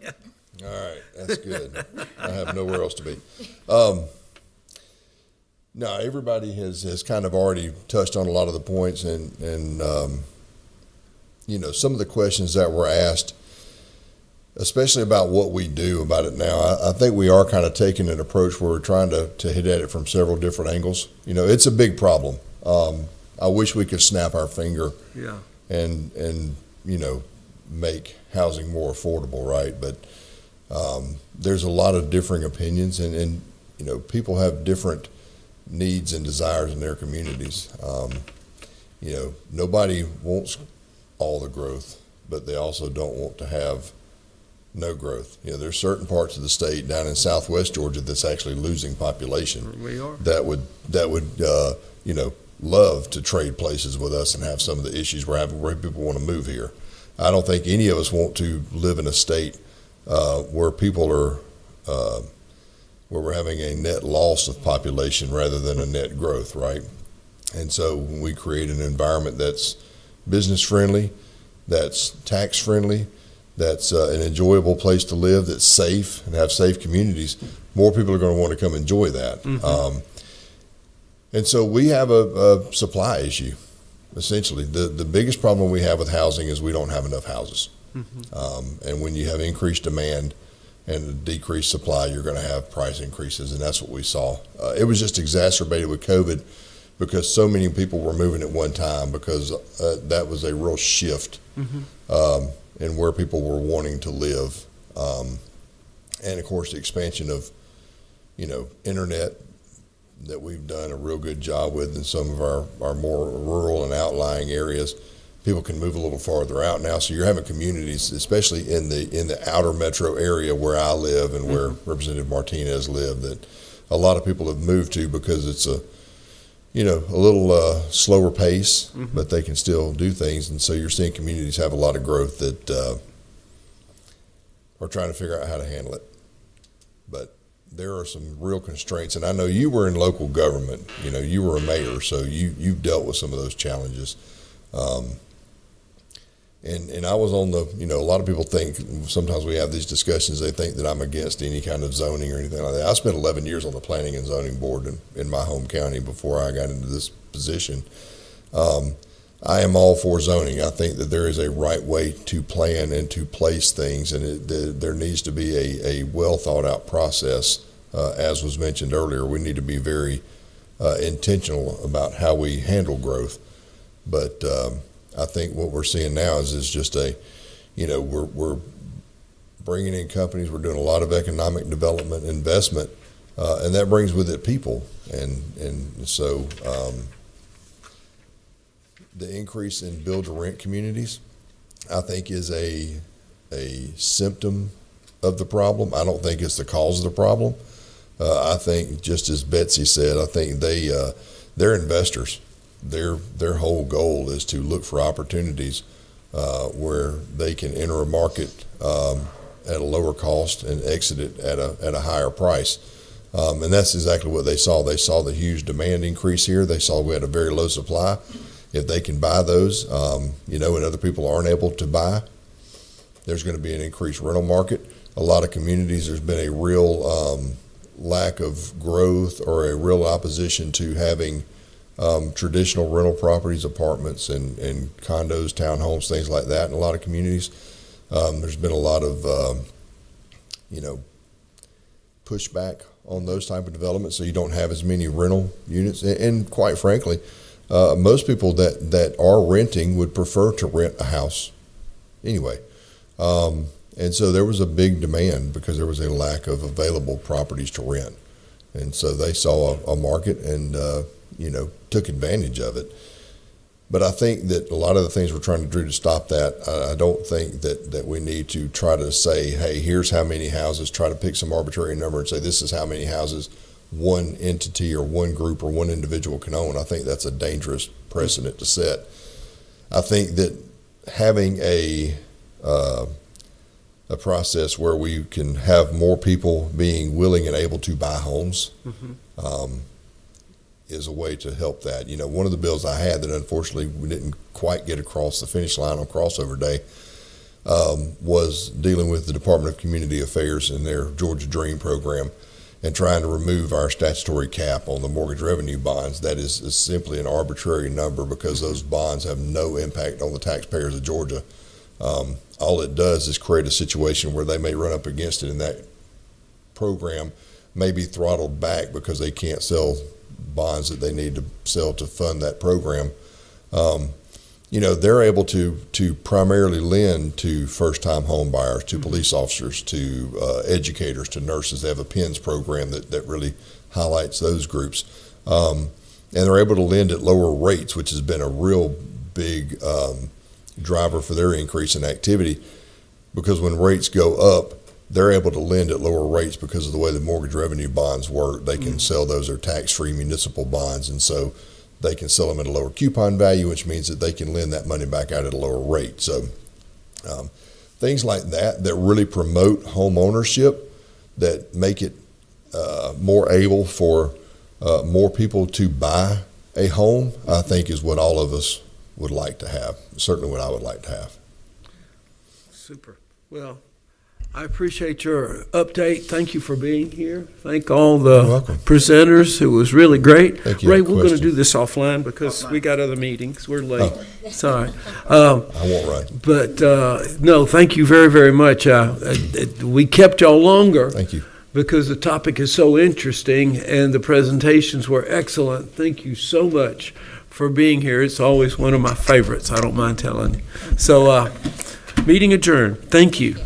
Speaker 5: All right, that's good. I have nowhere else to be. No, everybody has kind of already touched on a lot of the points, and some of the questions that were asked, especially about what we do about it now. I think we are kind of taking an approach where we're trying to hit at it from several different angles. It's a big problem. I wish we could snap our finger and make housing more affordable, right? But there's a lot of differing opinions, and people have different needs and desires in their communities. Nobody wants all the growth, but they also don't want to have no growth. There's certain parts of the state down in southwest Georgia that's actually losing population.
Speaker 3: We are.
Speaker 5: That would love to trade places with us and have some of the issues we're having where people want to move here. I don't think any of us want to live in a state where people are where we're having a net loss of population rather than a net growth, right? And so when we create an environment that's business friendly, that's tax friendly, that's an enjoyable place to live, that's safe and have safe communities, more people are going to want to come enjoy that. Mm-hmm. And so we have a supply issue, essentially. The biggest problem we have with housing is we don't have enough houses. Mm-hmm. And when you have increased demand and a decreased supply, you're going to have price increases, and that's what we saw. It was just exacerbated with COVID because so many people were moving at one time because that was a real shift in where people were wanting to live. And, of course, the expansion of, internet that we've done a real good job with in some of our more rural and outlying areas. People can move a little farther out now, so you're having communities, especially in the outer metro area where I live and where Representative Martinez lived, that a lot of people have moved to because it's a little slower pace, but they can still do things, and so you're seeing communities have a lot of growth that are trying to figure out how to handle it. But there are some real constraints, and I know you were in local government. You were a mayor, so you've dealt with some of those challenges. And I was on a lot of people think, sometimes we have these discussions, they think that I'm against any kind of zoning or anything like that. I spent 11 years on the Planning and Zoning Board in my home county before I got into this position. I am all for zoning. I think that there is a right way to plan and to place things, and there needs to be a well thought out process. As was mentioned earlier, we need to be very intentional about how we handle growth. But I think what we're seeing now is just we're bringing in companies. We're doing a lot of economic development investment, and that brings with it people. And so the increase in build-to-rent communities, I think, is a symptom of the problem. I don't think it's the cause of the problem. I think, just as Betsy said, I think they're investors. Their whole goal is to look for opportunities where they can enter a market at a lower cost and exit it at a higher price. And that's exactly what they saw. They saw the huge demand increase here. They saw we had a very low supply. If they can buy those, and other people aren't able to buy, there's going to be an increased rental market. A lot of communities, there's been a real lack of growth or a real opposition to having traditional rental properties, apartments and condos, townhomes, things like that in a lot of communities. There's been a lot of, pushback on those type of developments, so you don't have as many rental units. And quite frankly, most people that are renting would prefer to rent a house anyway. And so there was a big demand because there was a lack of available properties to rent. And so they saw a market and, took advantage of it. But I think that a lot of the things we're trying to do to stop that, I don't think that we need to try to say, hey, here's how many houses, try to pick some arbitrary number and say this is how many houses one entity or one group or one individual can own. I think that's a dangerous precedent to set. I think that having a process where we can have more people being willing and able to buy homes is a way to help that. One of the bills I had that unfortunately we didn't quite get across the finish line on crossover day was dealing with the Department of Community Affairs and their Georgia Dream program and trying to remove our statutory cap on the mortgage revenue bonds. That is simply an arbitrary number because those bonds have no impact on the taxpayers of Georgia. All it does is create a situation where they may run up against it, and that program may be throttled back because they can't sell bonds that they need to sell to fund that program. They're able to primarily lend to first-time home buyers, to police officers, to educators, to nurses. They have a PENS program that really highlights those groups. And they're able to lend at lower rates, which has been a real big driver for their increase in activity, because when rates go up, they're able to lend at lower rates because of the way the mortgage revenue bonds work. They can sell those are tax-free municipal bonds, and so they can sell them at a lower coupon value, which means that they can lend that money back out at a lower rate. So things like that really promote home ownership, that make it more able for more people to buy a home, I think is what all of us would like to have, certainly what I would like to have.
Speaker 3: Super. Well, I appreciate your update. Thank you for being here. Thank all the presenters. It was really great.
Speaker 5: Thank you.
Speaker 3: Ray, we're going to do this offline because we got other meetings. We're late. Sorry.
Speaker 5: I won't run.
Speaker 3: But no, thank you very, very much. We kept y'all longer.
Speaker 5: Thank you.
Speaker 3: Because the topic is so interesting and the presentations were excellent. Thank you so much for being here. It's always one of my favorites. I don't mind telling you. So, meeting adjourned. Thank you.